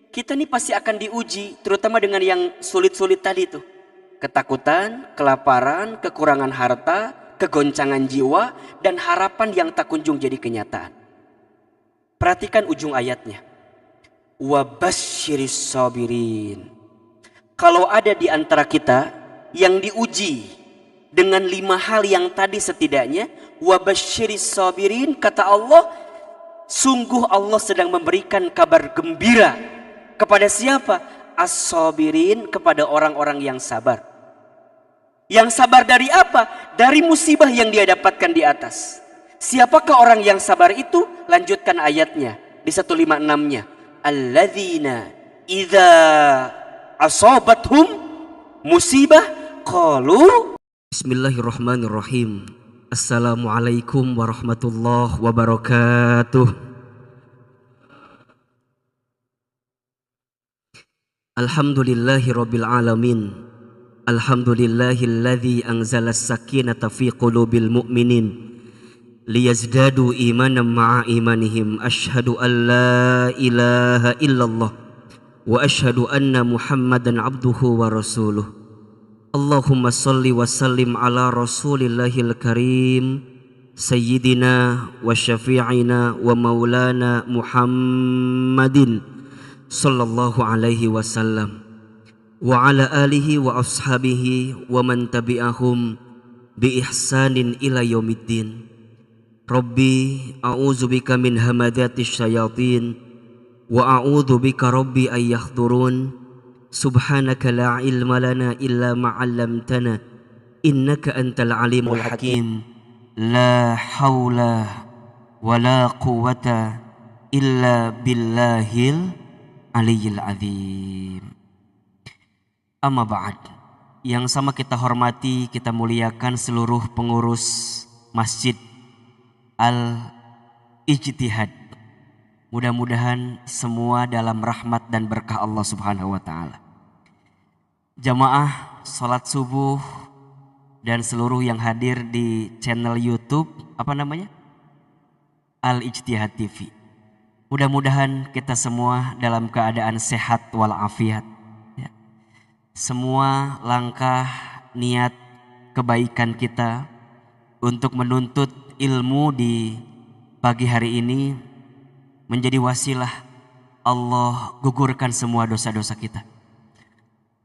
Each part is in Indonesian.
kita nih pasti akan diuji, terutama dengan yang sulit-sulit tadi tuh. Ketakutan, kelaparan, kekurangan harta, kegoncangan jiwa, dan harapan yang tak kunjung jadi kenyataan. Perhatikan ujung ayatnya. Wabasyiris sabirin. Kalau ada di antara kita yang diuji dengan 5 hal yang tadi setidaknya, wabasyiris sabirin, kata Allah, sungguh Allah sedang memberikan kabar gembira kepada siapa? As-sabirin, kepada orang-orang yang sabar. Yang sabar dari apa? Dari musibah yang dia dapatkan di atas. Siapakah orang yang sabar itu? Lanjutkan ayatnya di 156-nya. Alladzina idza asabathum musibah qalu. Bismillahirrahmanirrahim. Assalamualaikum warahmatullahi wabarakatuh. Alhamdulillahi rabbil alamin. Alhamdulillahilladzi anzala as-sakinata fi qulubil mu'minin liyazdadu imanan ma'a imanihim. Asyhadu an la ilaha illallah wa asyhadu anna Muhammadan abduhu wa rasuluh. Allahumma salli wa sallim ala rasulillahil karim sayyidina wa syafi'ina wa maulana Muhammadin sallallahu alaihi wasallam wa ala alihi wa ashabihi wa man tabi'ahum bi ihsanin ila yaumiddin. Rabbi a'udzubika min hamadatis syayatin wa a'udzu bika rabbi ay yahdurun. Subhanaka la ilma lana illa ma 'allamtana innaka antal alimul hakim. La haula wa la quwwata illa billahil aliyyil azim. Amma ba'd. Yang sama kita hormati, kita muliakan seluruh pengurus Masjid Al-Ijtihad. Mudah-mudahan semua dalam rahmat dan berkah Allah Subhanahu wa taala. Jamaah salat subuh dan seluruh yang hadir di channel YouTube apa namanya? Al-Ijtihad TV. Mudah-mudahan kita semua dalam keadaan sehat walafiat. Ya. Semua langkah niat kebaikan kita untuk menuntut ilmu di pagi hari ini menjadi wasilah Allah gugurkan semua dosa-dosa kita.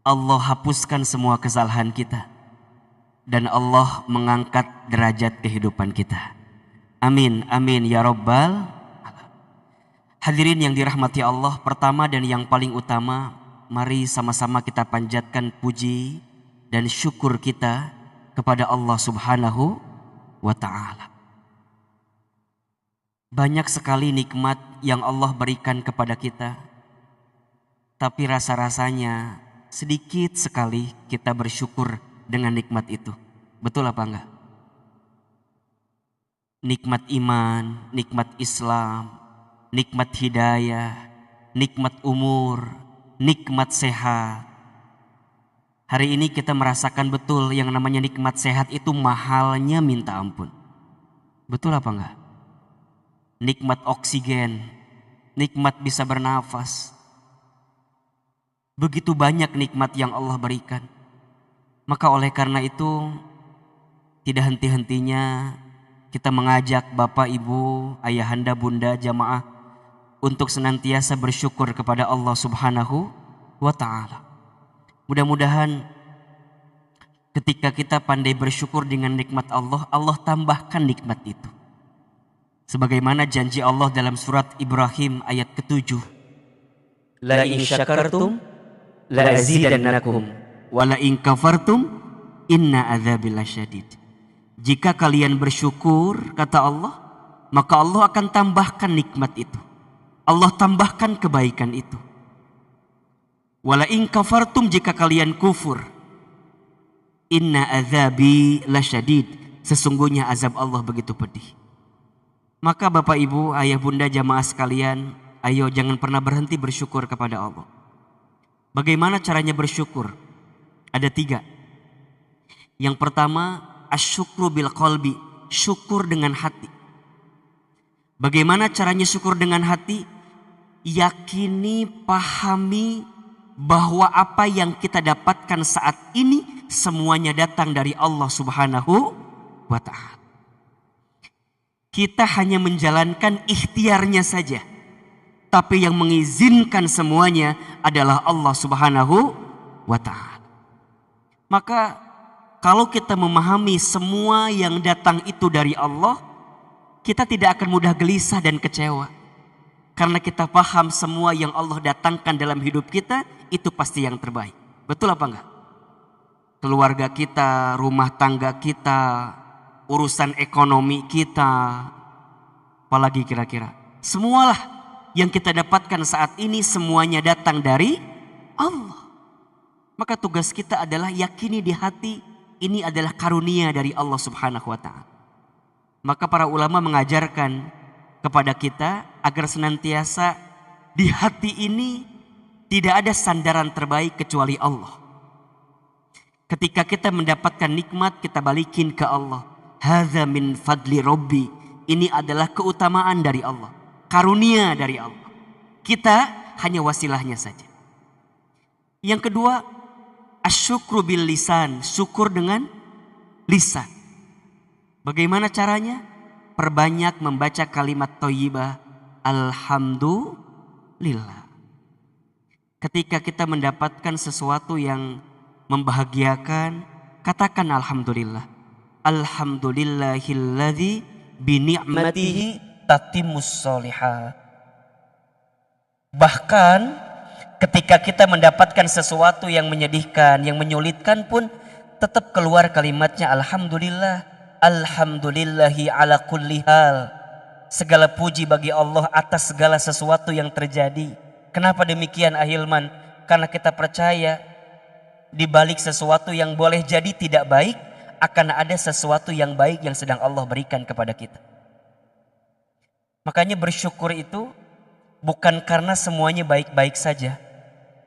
Allah hapuskan semua kesalahan kita. Dan Allah mengangkat derajat kehidupan kita. Amin, amin ya rabbal. Hadirin yang dirahmati Allah, pertama dan yang paling utama, mari sama-sama kita panjatkan puji dan syukur kita kepada Allah Subhanahu wa ta'ala. Banyak sekali nikmat yang Allah berikan kepada kita, tapi rasa-rasanya sedikit sekali kita bersyukur dengan nikmat itu. Betul apa enggak? Nikmat iman, nikmat Islam, nikmat hidayah, nikmat umur, nikmat sehat. Hari ini kita merasakan betul yang namanya nikmat sehat itu mahalnya minta ampun. Betul apa enggak? Nikmat oksigen, nikmat bisa bernafas. Begitu banyak nikmat yang Allah berikan. Maka oleh karena itu tidak henti-hentinya kita mengajak Bapak, Ibu, Ayahanda, Bunda, jamaah untuk senantiasa bersyukur kepada Allah Subhanahu wa ta'ala. Mudah-mudahan ketika kita pandai bersyukur dengan nikmat Allah, Allah tambahkan nikmat itu. Sebagaimana janji Allah dalam surat Ibrahim ayat ke-7. La in syakartum la azidannakum wa la in kafartum inna adzabi lasyadid. Jika kalian bersyukur, kata Allah, maka Allah akan tambahkan nikmat itu. Allah tambahkan kebaikan itu. Wa la in kafartum, jika kalian kufur, inna adzabi lasyadid, sesungguhnya azab Allah begitu pedih. Maka Bapak, Ibu, Ayah, Bunda, jamaah sekalian, ayo jangan pernah berhenti bersyukur kepada Allah. Bagaimana caranya bersyukur? Ada 3. Yang pertama, asyukru bil qalbi, syukur dengan hati. Bagaimana caranya syukur dengan hati? yakini, pahami bahwa apa yang kita dapatkan saat ini semuanya datang dari Allah Subhanahu wa ta'ala. Kita hanya menjalankan ikhtiarnya saja. Tapi yang mengizinkan semuanya adalah Allah Subhanahu wa ta'ala. Maka kalau kita memahami semua yang datang itu dari Allah, kita tidak akan mudah gelisah dan kecewa. Karena kita paham semua yang Allah datangkan dalam hidup kita itu pasti yang terbaik. Betul apa enggak? Keluarga kita, rumah tangga kita, urusan ekonomi kita, apalagi kira-kira. Semualah yang kita dapatkan saat ini semuanya datang dari Allah. Maka tugas kita adalah yakini di hati ini adalah karunia dari Allah Subhanahu wa ta'ala. Maka para ulama mengajarkan kepada kita agar senantiasa di hati ini tidak ada sandaran terbaik kecuali Allah. Ketika kita mendapatkan nikmat, kita balikin ke Allah. Hadza min fadli Rabbi. Ini adalah keutamaan dari Allah, karunia dari Allah. Kita hanya wasilahnya saja. Yang kedua, asyukru bil lisan, syukur dengan lisan. Bagaimana caranya? Perbanyak membaca kalimat thayyibah, alhamdulillah. Ketika kita mendapatkan sesuatu yang membahagiakan, katakan alhamdulillah. Alhamdulillahilladzi bi ni'matihi tatimmus sholihat. Bahkan ketika kita mendapatkan sesuatu yang menyedihkan, yang menyulitkan pun tetap keluar kalimatnya alhamdulillah. Alhamdulillahi ala kulli hal. Segala puji bagi Allah atas segala sesuatu yang terjadi. Kenapa demikian Ahilman? Karena kita percaya di balik sesuatu yang boleh jadi tidak baik, akan ada sesuatu yang baik yang sedang Allah berikan kepada kita. Makanya bersyukur itu bukan karena semuanya baik-baik saja.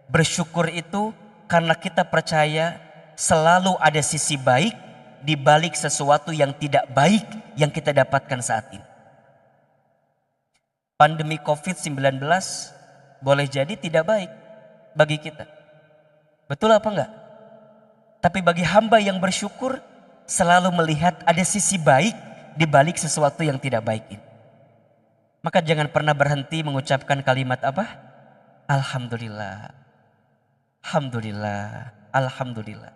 Bersyukur itu karena kita percaya selalu ada sisi baik di balik sesuatu yang tidak baik yang kita dapatkan saat ini. Pandemi COVID-19 boleh jadi tidak baik bagi kita. Betul apa enggak? Tapi bagi hamba yang bersyukur selalu melihat ada sisi baik di balik sesuatu yang tidak baik ini. Maka jangan pernah berhenti mengucapkan kalimat apa? Alhamdulillah. Alhamdulillah. Alhamdulillah.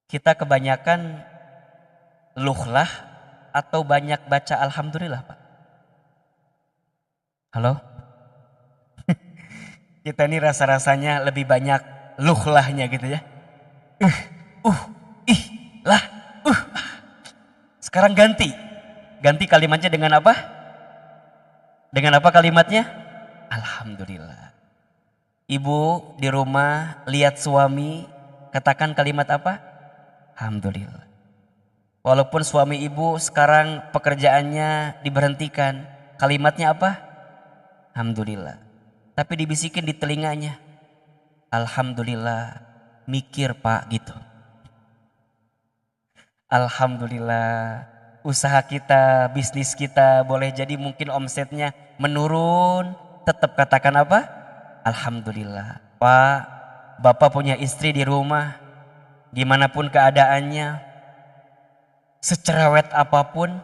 Kita kebanyakan luhlah atau banyak baca alhamdulillah, Pak? Halo? Kita ini rasa-rasanya lebih banyak luhlahnya gitu ya. Ih, lah, Sekarang ganti kalimatnya dengan apa? Dengan apa kalimatnya? Alhamdulillah. Ibu di rumah lihat suami, katakan kalimat apa? Alhamdulillah. Walaupun suami ibu sekarang pekerjaannya diberhentikan, kalimatnya apa? Alhamdulillah. Tapi dibisikin di telinganya, alhamdulillah, mikir Pak gitu. Alhamdulillah, usaha kita, bisnis kita boleh jadi mungkin omsetnya menurun, tetap katakan apa? Alhamdulillah. Pak, Bapak punya istri di rumah, gimana pun keadaannya, secerewet apapun,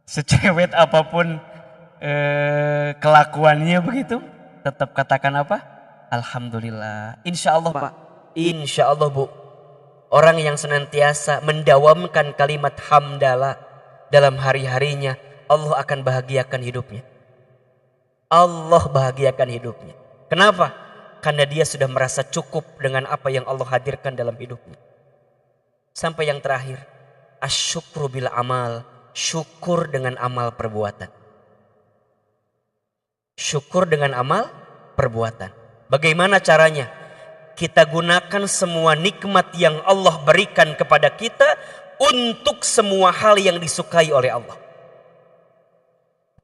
secerewet apapun kelakuannya begitu, tetap katakan apa? Alhamdulillah. Insya Allah Pak, insya Allah Bu, orang yang senantiasa mendawamkan kalimat hamdalah dalam hari-harinya, Allah akan bahagiakan hidupnya. Allah bahagiakan hidupnya. Kenapa? Karena dia sudah merasa cukup dengan apa yang Allah hadirkan dalam hidupnya. Sampai yang terakhir, asyukru bil amal, syukur dengan amal perbuatan. Syukur dengan amal perbuatan. Bagaimana caranya? Kita gunakan semua nikmat yang Allah berikan kepada kita untuk semua hal yang disukai oleh Allah.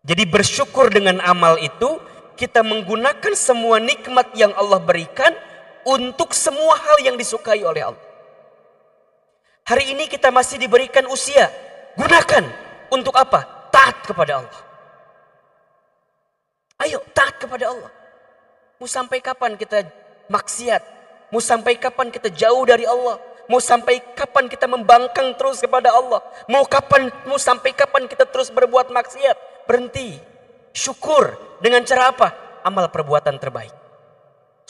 Jadi bersyukur dengan amal itu, kita menggunakan semua nikmat yang Allah berikan untuk semua hal yang disukai oleh Allah. Hari ini kita masih diberikan usia. Gunakan untuk apa? Taat taat kepada Allah. Ayo taat kepada Allah. Mau sampai kapan kita maksiat? Mau sampai kapan kita jauh dari Allah? Mau sampai kapan kita membangkang terus kepada Allah? Mau sampai kapan kita terus berbuat maksiat? Berhenti. Syukur dengan cara apa? Amal perbuatan terbaik.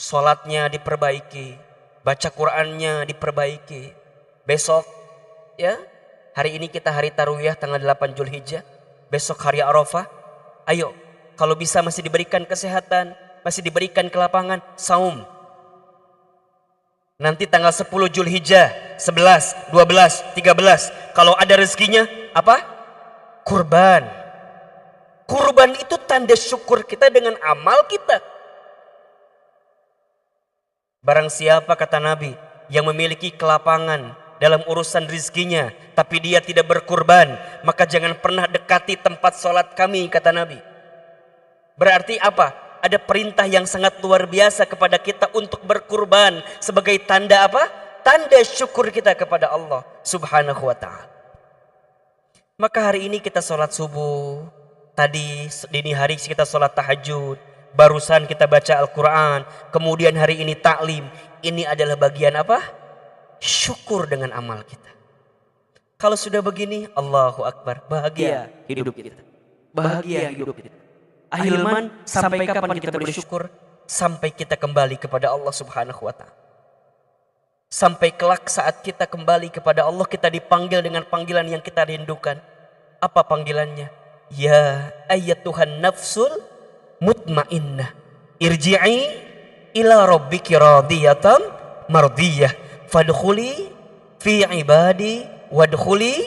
Salatnya diperbaiki, baca Qur'annya diperbaiki. Besok ya, hari ini kita hari Tarwiyah tanggal 8 Zulhijjah. Besok hari Arafah. Ayo, kalau bisa masih diberikan kesehatan, masih diberikan kelapangan, saum. Nanti tanggal 10 Zulhijjah, 11, 12, 13. Kalau ada rezekinya, apa? Kurban. Kurban itu tanda syukur kita dengan amal kita. Barang siapa, kata Nabi, yang memiliki kelapangan dalam urusan rizkinya, tapi dia tidak berkurban, maka jangan pernah dekati tempat sholat kami, kata Nabi. Berarti apa? Ada perintah yang sangat luar biasa kepada kita untuk berkurban sebagai tanda apa? Tanda syukur kita kepada Allah Subhanahu wa ta'ala. Maka hari ini kita sholat subuh, tadi dini hari kita sholat tahajud, barusan kita baca Al-Quran, kemudian hari ini taklim. Ini adalah bagian apa? Syukur dengan amal kita. Kalau sudah begini, Allahu Akbar, bahagia hidup kita. Bahagia hidup kita. Ahilman, sampai kapan kita bersyukur? Sampai kita kembali kepada Allah Subhanahu wa ta'ala. Sampai kelak saat kita kembali kepada Allah, kita dipanggil dengan panggilan yang kita rindukan. Apa panggilannya? Ya ayyatuhan nafsul mutmainnah, irji'i ila rabbiki radiyatan mardiyah, fadkhuli fi ibadi wadkhuli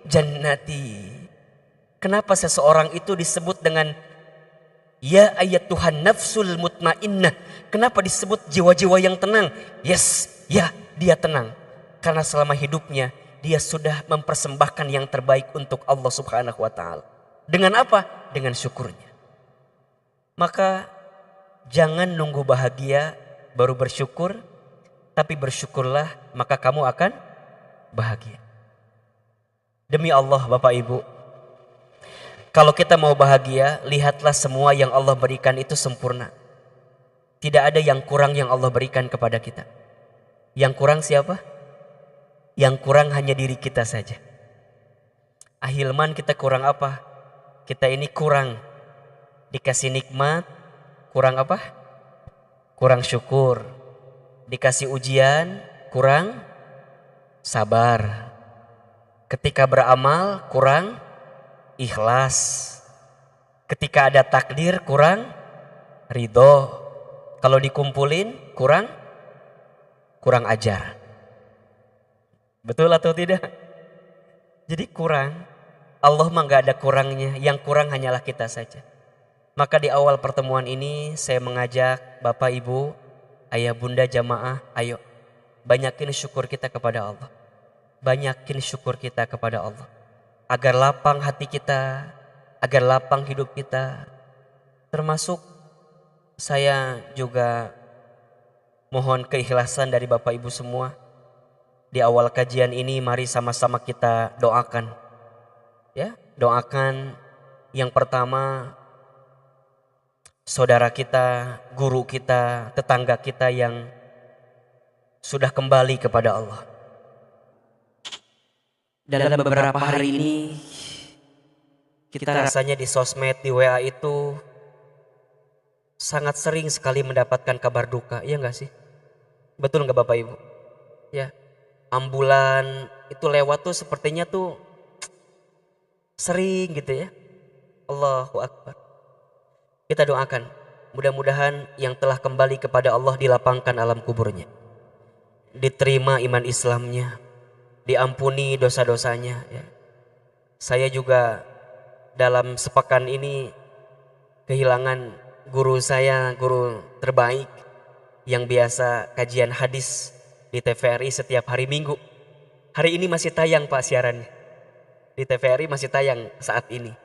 jannati. Kenapa seseorang itu disebut dengan ya ayyatuhan nafsul mutmainnah? Kenapa disebut jiwa-jiwa yang tenang? Yes, ya, dia tenang karena selama hidupnya dia sudah mempersembahkan yang terbaik untuk Allah Subhanahu wa ta'ala. Dengan apa? Dengan syukurnya. Maka jangan nunggu bahagia baru bersyukur, tapi bersyukurlah maka kamu akan bahagia. Demi Allah Bapak Ibu, kalau kita mau bahagia, lihatlah semua yang Allah berikan itu sempurna. Tidak ada yang kurang yang Allah berikan kepada kita. Yang kurang siapa? Yang kurang hanya diri kita saja. Ahilman, kita kurang apa? Kita ini kurang dikasih nikmat, kurang apa? Kurang syukur. Dikasih ujian, kurang sabar. Ketika beramal, kurang ikhlas. Ketika ada takdir, kurang ridho. Kalau dikumpulin, kurang ajar. Betul atau tidak? Jadi kurang. Allah mah gak ada kurangnya. Yang kurang hanyalah kita saja. Maka di awal pertemuan ini saya mengajak Bapak Ibu, Ayah Bunda jamaah, ayo banyakin syukur kita kepada Allah. Banyakin syukur kita kepada Allah. Agar lapang hati kita, agar lapang hidup kita. Termasuk saya juga mohon keikhlasan dari Bapak Ibu semua. Di awal kajian ini mari sama-sama kita doakan. Ya, doakan yang pertama saudara kita, guru kita, tetangga kita yang sudah kembali kepada Allah. Dalam beberapa hari ini kita rasanya di sosmed, di WA itu sangat sering sekali mendapatkan kabar duka, iya gak sih? Betul gak Bapak Ibu? Ya, ambulan itu lewat tuh sepertinya tuh sering gitu ya. Allahu Akbar. Kita doakan, mudah-mudahan yang telah kembali kepada Allah dilapangkan alam kuburnya, diterima iman Islamnya, diampuni dosa-dosanya ya. Saya juga dalam sepekan ini kehilangan guru saya, guru terbaik yang biasa kajian hadis di TVRI setiap hari Minggu. Hari ini masih tayang Pak siarannya. Di TVRI masih tayang saat ini.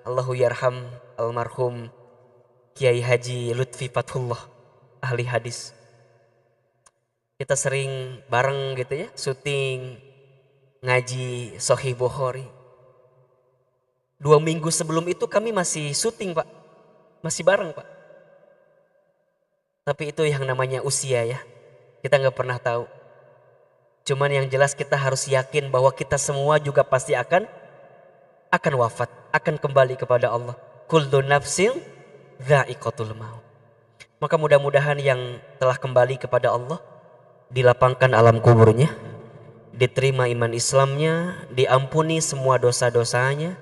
Allahu yarham almarhum Kiai Haji Lutfi Fathullah, ahli hadis. Kita sering bareng gitu ya, syuting ngaji Sahih Bukhari. 2 minggu sebelum itu kami masih syuting Pak. Masih bareng Pak. Tapi itu yang namanya usia ya. Kita nggak pernah tahu. Cuman yang jelas kita harus yakin bahwa kita semua juga pasti akan wafat, akan kembali kepada Allah. Kullu nafsin dha'iqatul maut. Maka mudah-mudahan yang telah kembali kepada Allah dilapangkan alam kuburnya, diterima iman Islamnya, diampuni semua dosa-dosanya,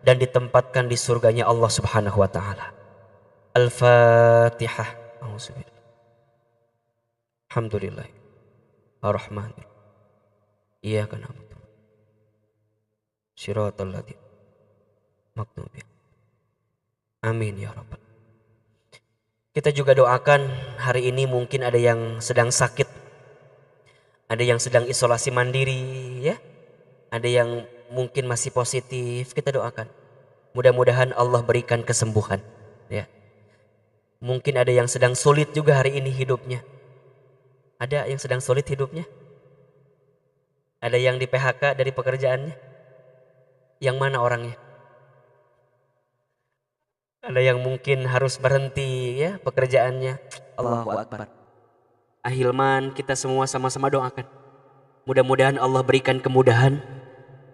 dan ditempatkan di surganya Allah Subhanahu wa taala. Al-Fatihah. Alhamdulillah. Ar-Rahman. Iyyaka na'budu. Shiratal ladzina maghdubi. Amin ya rabbal. Kita juga doakan hari ini mungkin ada yang sedang sakit. Ada yang sedang isolasi mandiri ya. Ada yang mungkin masih positif, kita doakan. Mudah-mudahan Allah berikan kesembuhan ya. Mungkin ada yang sedang sulit juga hari ini hidupnya. Ada yang sedang sulit hidupnya? Ada yang di PHK dari pekerjaannya? Yang mana orangnya? Ada yang mungkin harus berhenti ya pekerjaannya. Allahu Akbar. Ahilman, kita semua sama-sama doakan. Mudah-mudahan Allah berikan kemudahan,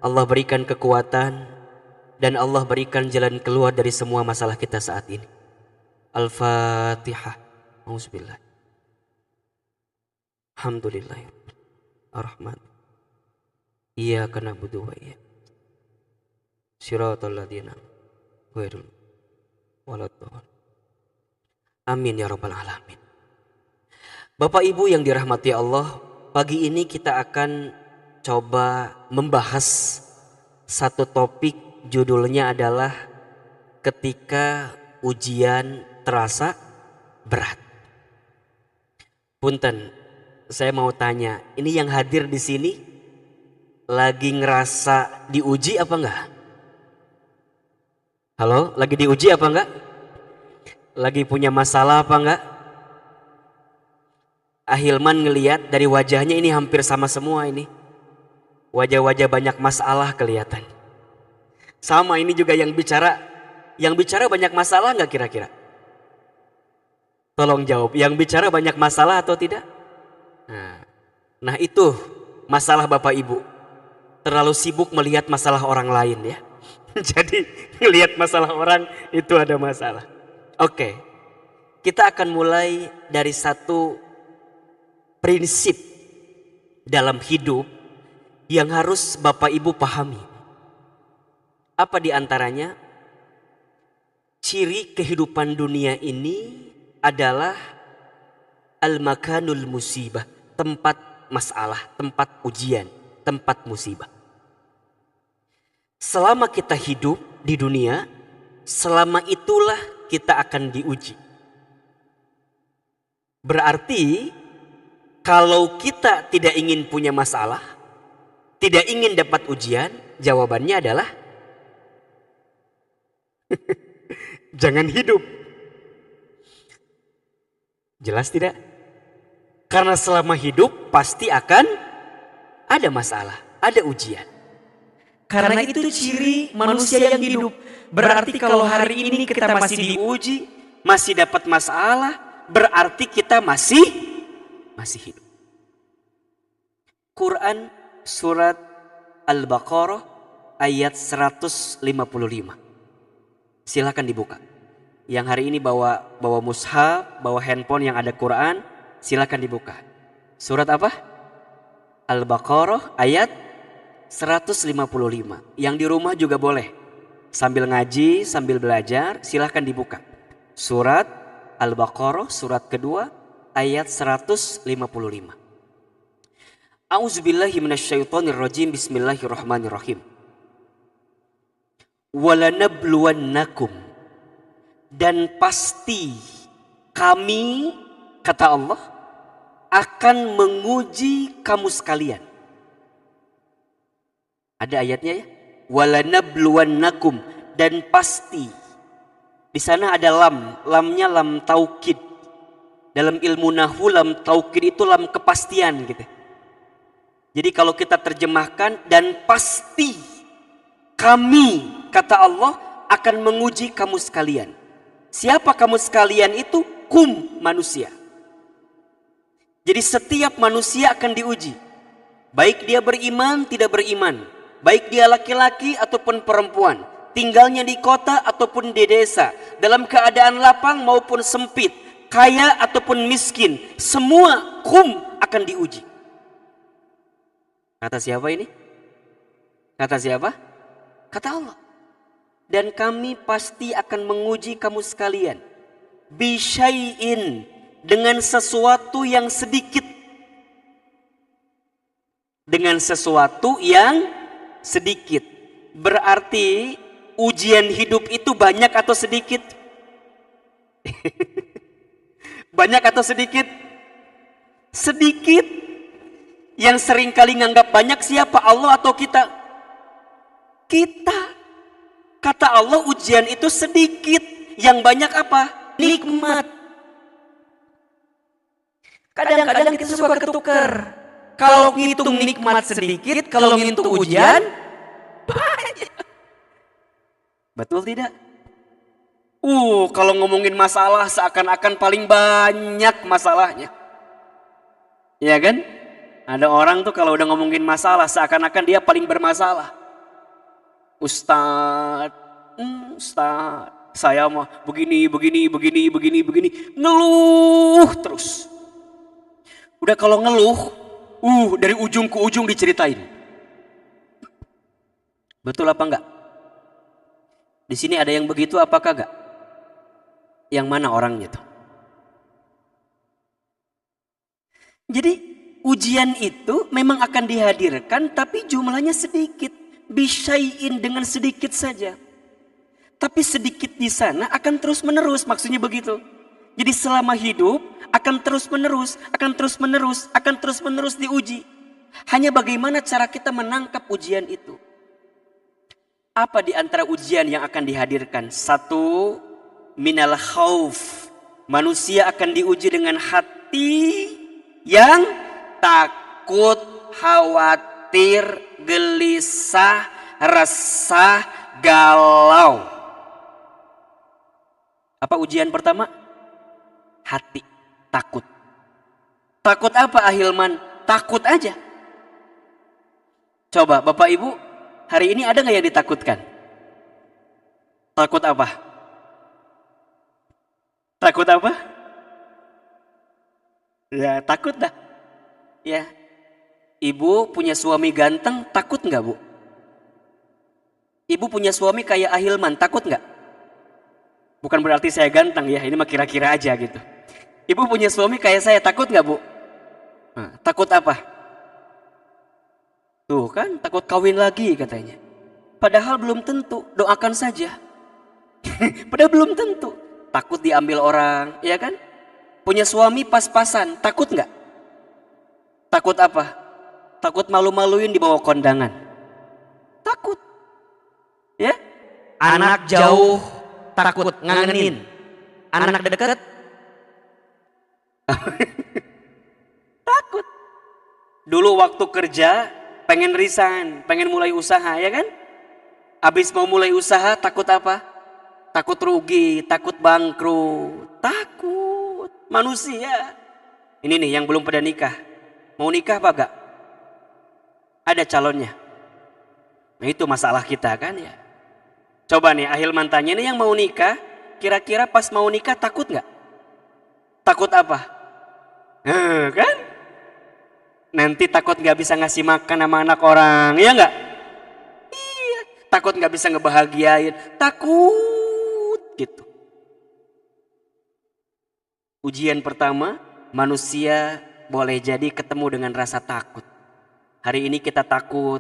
Allah berikan kekuatan, dan Allah berikan jalan keluar dari semua masalah kita saat ini. Al-Fatihah. Auzubillah. Alhamdulillah. Ar-Rahman. Iyyaka na'budu wa iyyaka Shiratal ladzina ghairil waladdallin. Amin ya rabbal alamin. Bapak Ibu yang dirahmati Allah, pagi ini kita akan coba membahas satu topik, judulnya adalah ketika ujian terasa berat. Punten, saya mau tanya, ini yang hadir di sini lagi ngerasa diuji apa enggak? Halo, lagi diuji apa enggak? Lagi punya masalah apa enggak? Ahilman ngelihat dari wajahnya ini hampir sama semua ini. Wajah-wajah banyak masalah kelihatan. Sama ini juga yang bicara banyak masalah enggak kira-kira? Tolong jawab, yang bicara banyak masalah atau tidak? Nah itu masalah Bapak Ibu. Terlalu sibuk melihat masalah orang lain ya. Jadi melihat masalah orang itu ada masalah. Oke, kita akan mulai dari satu prinsip dalam hidup yang harus Bapak Ibu pahami. Apa di antaranya? Ciri kehidupan dunia ini adalah al-makanul musibah, tempat masalah, tempat ujian, tempat musibah. Selama kita hidup di dunia, selama itulah kita akan diuji. Berarti kalau kita tidak ingin punya masalah, tidak ingin dapat ujian, jawabannya adalah jangan hidup. Jelas tidak? Karena selama hidup pasti akan ada masalah, ada ujian. Karena itu ciri manusia yang hidup. Berarti kalau hari ini kita masih diuji, masih dapat masalah, berarti kita masih hidup. Quran surat Al-Baqarah ayat 155. Silakan dibuka. Yang hari ini bawa mushaf, bawa handphone yang ada Quran, silakan dibuka. Surat apa? Al-Baqarah ayat 155. Yang di rumah juga boleh. Sambil ngaji, sambil belajar, silakan dibuka. Surat Al-Baqarah surat kedua ayat 155. A'udzubillahi minasyaitonirrajim. Bismillahirrahmanirrahim. Walanabluwannakum, dan pasti kami, kata Allah, akan menguji kamu sekalian. Ada ayatnya ya. Walanabluwannakum, dan pasti. Di sana ada lam, lamnya lam taukid. Dalam ilmu nahwu lam taukid itu lam kepastian gitu. Jadi kalau kita terjemahkan dan pasti Kami, kata Allah, akan menguji kamu sekalian. Siapa kamu sekalian itu? Kum, manusia. Jadi setiap manusia akan diuji. Baik dia beriman, tidak beriman. Baik dia laki-laki ataupun perempuan. Tinggalnya di kota ataupun di desa. Dalam keadaan lapang maupun sempit. Kaya ataupun miskin. Semua kum akan diuji. Kata siapa ini? Kata siapa? Kata Allah. Dan kami pasti akan menguji kamu sekalian. Bisyai'in, dengan sesuatu yang sedikit. Dengan sesuatu yang sedikit. Berarti ujian hidup itu banyak atau sedikit? Banyak atau sedikit? Sedikit. Yang seringkali nganggap banyak siapa? Allah atau kita? Kita. Kata Allah ujian itu sedikit. Yang banyak apa? Nikmat. Kadang-kadang kita suka ketukar. Kalau ngitung nikmat sedikit, kalau ngitung ujian banyak. Betul tidak? Kalau ngomongin masalah seakan-akan paling banyak masalahnya. Ya kan? Ada orang tuh kalau udah ngomongin masalah seakan-akan dia paling bermasalah. Ustadz, saya mah begini. Ngeluh terus. Udah kalau ngeluh, dari ujung ke ujung diceritain. Betul apa enggak? Di sini ada yang begitu apakah enggak? Yang mana orangnya tuh? Jadi ujian itu memang akan dihadirkan tapi jumlahnya sedikit. Bisyai'in, dengan sedikit saja. Tapi sedikit di sana akan terus menerus, maksudnya begitu. Jadi selama hidup akan terus menerus diuji. Hanya bagaimana cara kita menangkap ujian itu. Apa di antara ujian yang akan dihadirkan? Satu, minal khauf. Manusia akan diuji dengan hati yang takut, khawatir, gelisah, resah, galau. Apa ujian pertama? Hati, takut. Takut apa Ahilman? Takut aja. Coba Bapak Ibu, hari ini ada gak yang ditakutkan? Takut apa? Takut apa? Ya takut dah. Ya. Ibu punya suami ganteng, takut nggak Bu? Ibu punya suami kayak Ahilman, takut nggak? Bukan berarti saya ganteng ya, ini mah kira-kira aja gitu. Ibu punya suami kayak saya, takut nggak Bu? Nah, takut apa? Tuh kan, takut kawin lagi katanya. Padahal belum tentu, doakan saja. Padahal belum tentu. Takut diambil orang, ya kan? Punya suami pas-pasan, takut nggak? Takut apa? Takut malu-maluin di bawah kondangan. Takut. Ya? Anak jauh takut ngangenin. Anak dekat takut. Dulu waktu kerja pengen resign, pengen mulai usaha, ya kan? Habis mau mulai usaha takut apa? Takut rugi, takut bangkrut, takut. Manusia. Ini nih yang belum pada nikah. Mau nikah apa gak? Ada calonnya. Nah itu masalah kita kan ya. Coba nih Ahilman tanya, ini yang mau nikah, kira-kira pas mau nikah takut gak? Takut apa? Kan? Nanti takut gak bisa ngasih makan sama anak orang, iya gak? Iya. Takut gak bisa ngebahagiain, takut gitu. Ujian pertama, manusia boleh jadi ketemu dengan rasa takut. Hari ini kita takut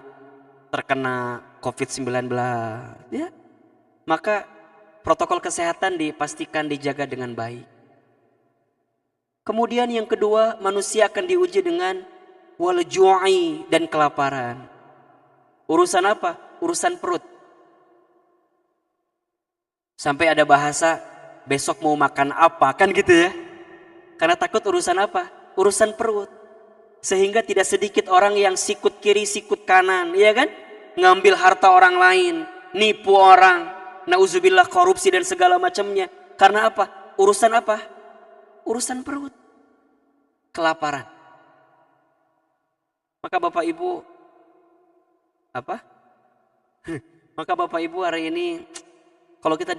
terkena COVID-19, ya. Maka protokol kesehatan dipastikan dijaga dengan baik. Kemudian yang kedua, manusia akan diuji dengan wal ju'i, dan kelaparan. Urusan apa? Urusan perut. Sampai ada bahasa besok mau makan apa, kan gitu ya. Karena takut urusan apa? Urusan perut. Sehingga tidak sedikit orang yang sikut kiri sikut kanan, ya kan? ngambil harta orang lain, nipu orang, nauzubillah korupsi dan segala macamnya. Karena apa? Urusan apa? Urusan perut, kelaparan. Maka Bapak Ibu, apa? Maka Bapak Ibu hari ini, kalau kita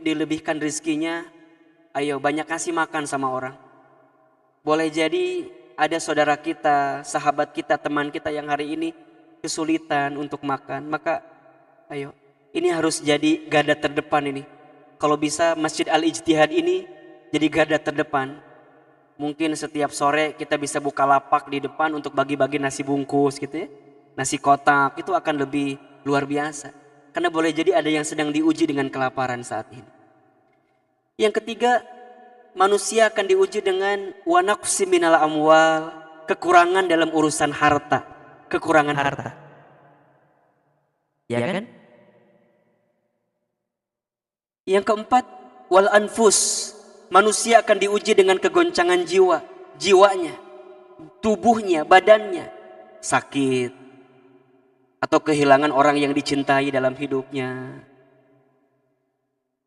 dilebihkan rezekinya, ayo banyak kasih makan sama orang. Boleh jadi ada saudara kita, sahabat kita, teman kita yang hari ini kesulitan untuk makan. Maka ayo, ini harus jadi garda terdepan ini. Kalau bisa Masjid Al-Ijtihad ini jadi garda terdepan. Mungkin setiap sore kita bisa buka lapak di depan untuk bagi-bagi nasi bungkus gitu ya. Nasi kotak itu akan lebih luar biasa. Karena boleh jadi ada yang sedang diuji dengan kelaparan saat ini. Yang ketiga, manusia akan diuji dengan wa naqsi minal amwal, kekurangan dalam urusan harta, kekurangan harta. Ya kan? Yang keempat, wal anfus, manusia akan diuji dengan kegoncangan jiwanya, tubuhnya, badannya, sakit, atau kehilangan orang yang dicintai dalam hidupnya.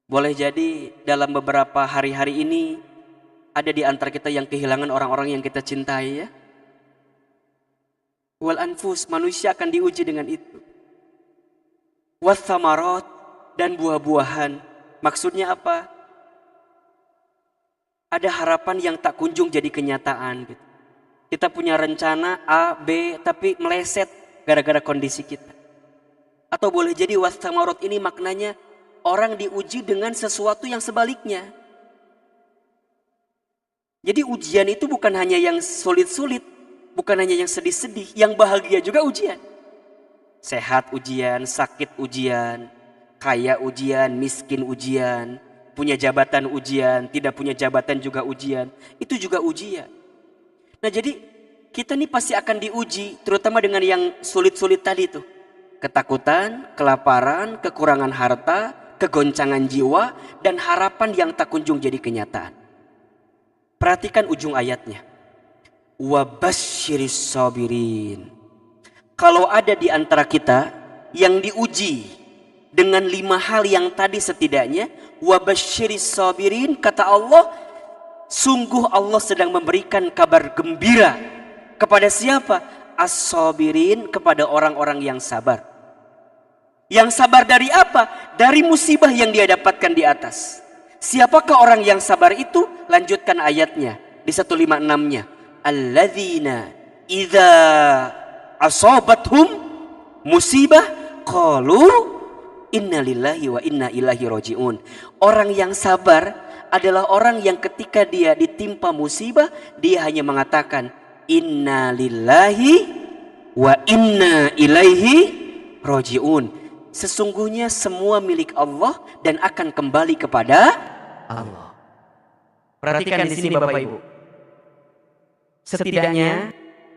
Boleh jadi dalam beberapa hari-hari ini ada di antara kita yang kehilangan orang-orang yang kita cintai ya. Wal anfus, manusia akan diuji dengan itu. Was samarat, dan buah-buahan. Maksudnya apa? Ada harapan yang tak kunjung jadi kenyataan gitu. Kita punya rencana A, B, tapi meleset gara-gara kondisi kita. Atau boleh jadi was samarat ini maknanya orang diuji dengan sesuatu yang sebaliknya. Jadi ujian itu bukan hanya yang sulit-sulit, bukan hanya yang sedih-sedih, yang bahagia juga ujian. Sehat ujian, sakit ujian, kaya ujian, miskin ujian, punya jabatan ujian, tidak punya jabatan juga ujian. Itu juga ujian. Nah jadi kita nih pasti akan diuji, terutama dengan yang sulit-sulit tadi tuh. Ketakutan, kelaparan, kekurangan harta, kegoncangan jiwa, dan harapan yang tak kunjung jadi kenyataan. Perhatikan ujung ayatnya. Wabasyiris sabirin. Kalau ada di antara kita yang diuji dengan 5 hal yang tadi setidaknya, wabasyiris sabirin, kata Allah, sungguh Allah sedang memberikan kabar gembira kepada siapa? As-sabirin, kepada orang-orang yang sabar. Yang sabar dari apa? Dari musibah yang dia dapatkan di atas. Siapakah orang yang sabar itu? Lanjutkan ayatnya di 156-nya. Alladzina idza asabathum musibah qalu inna lillahi wa inna ilaihi rajiun. Orang yang sabar adalah orang yang ketika dia ditimpa musibah, dia hanya mengatakan inna lillahi wa inna ilaihi rajiun. Sesungguhnya semua milik Allah dan akan kembali kepada Allah. Perhatikan di sini Bapak Ibu. Setidaknya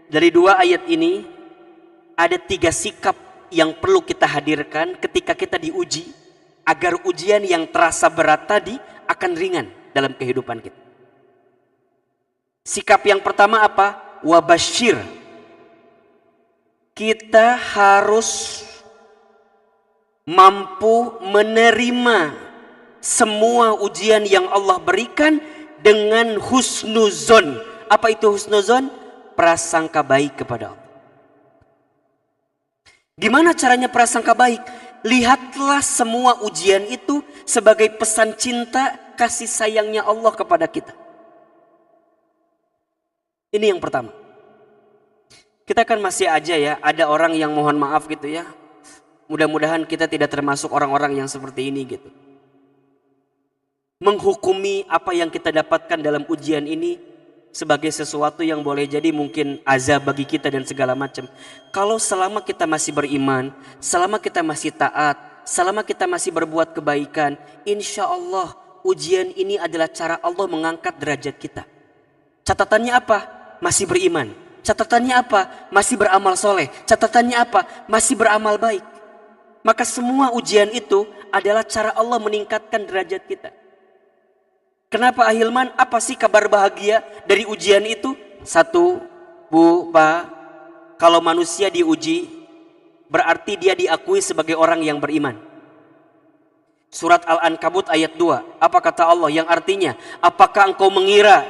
dari 2 ayat ini ada 3 sikap yang perlu kita hadirkan ketika kita diuji, agar ujian yang terasa berat tadi akan ringan dalam kehidupan kita. Sikap yang pertama apa? Wabasyir. Kita harus mampu menerima semua ujian yang Allah berikan dengan husnuzon. Apa itu husnuzon? Prasangka baik kepada Allah. Gimana caranya prasangka baik? Lihatlah semua ujian itu sebagai pesan cinta, kasih sayangnya Allah kepada kita. Ini yang pertama. Kita kan masih aja ya, ada orang yang mohon maaf gitu ya. Mudah-mudahan kita tidak termasuk orang-orang yang seperti ini gitu. Menghukumi apa yang kita dapatkan dalam ujian ini sebagai sesuatu yang boleh jadi mungkin azab bagi kita dan segala macam. Kalau selama kita masih beriman, selama kita masih taat, selama kita masih berbuat kebaikan, insya Allah ujian ini adalah cara Allah mengangkat derajat kita. Catatannya apa? Masih beriman. Catatannya apa? Masih beramal soleh. Catatannya apa? Masih beramal baik. Maka semua ujian itu adalah cara Allah meningkatkan derajat kita. Kenapa Ahilman? Apa sih kabar bahagia dari ujian itu? 1, Bu, Pak, kalau manusia diuji berarti dia diakui sebagai orang yang beriman. Surat Al-Ankabut ayat 2. Apa kata Allah? Yang artinya, apakah engkau mengira,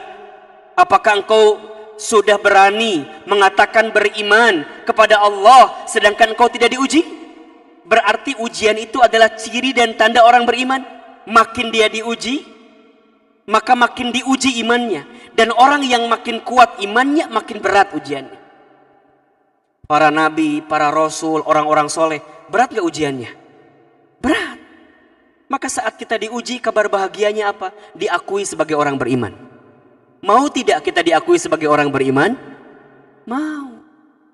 apakah engkau sudah berani mengatakan beriman kepada Allah sedangkan engkau tidak diuji? Berarti ujian itu adalah ciri dan tanda orang beriman. Makin dia diuji, maka makin diuji imannya. Dan orang yang makin kuat imannya, makin berat ujiannya. Para nabi, para rasul, orang-orang soleh, berat gak ujiannya? Berat. Maka saat kita diuji, kabar bahagianya apa? Diakui sebagai orang beriman. Mau tidak kita diakui sebagai orang beriman? Mau.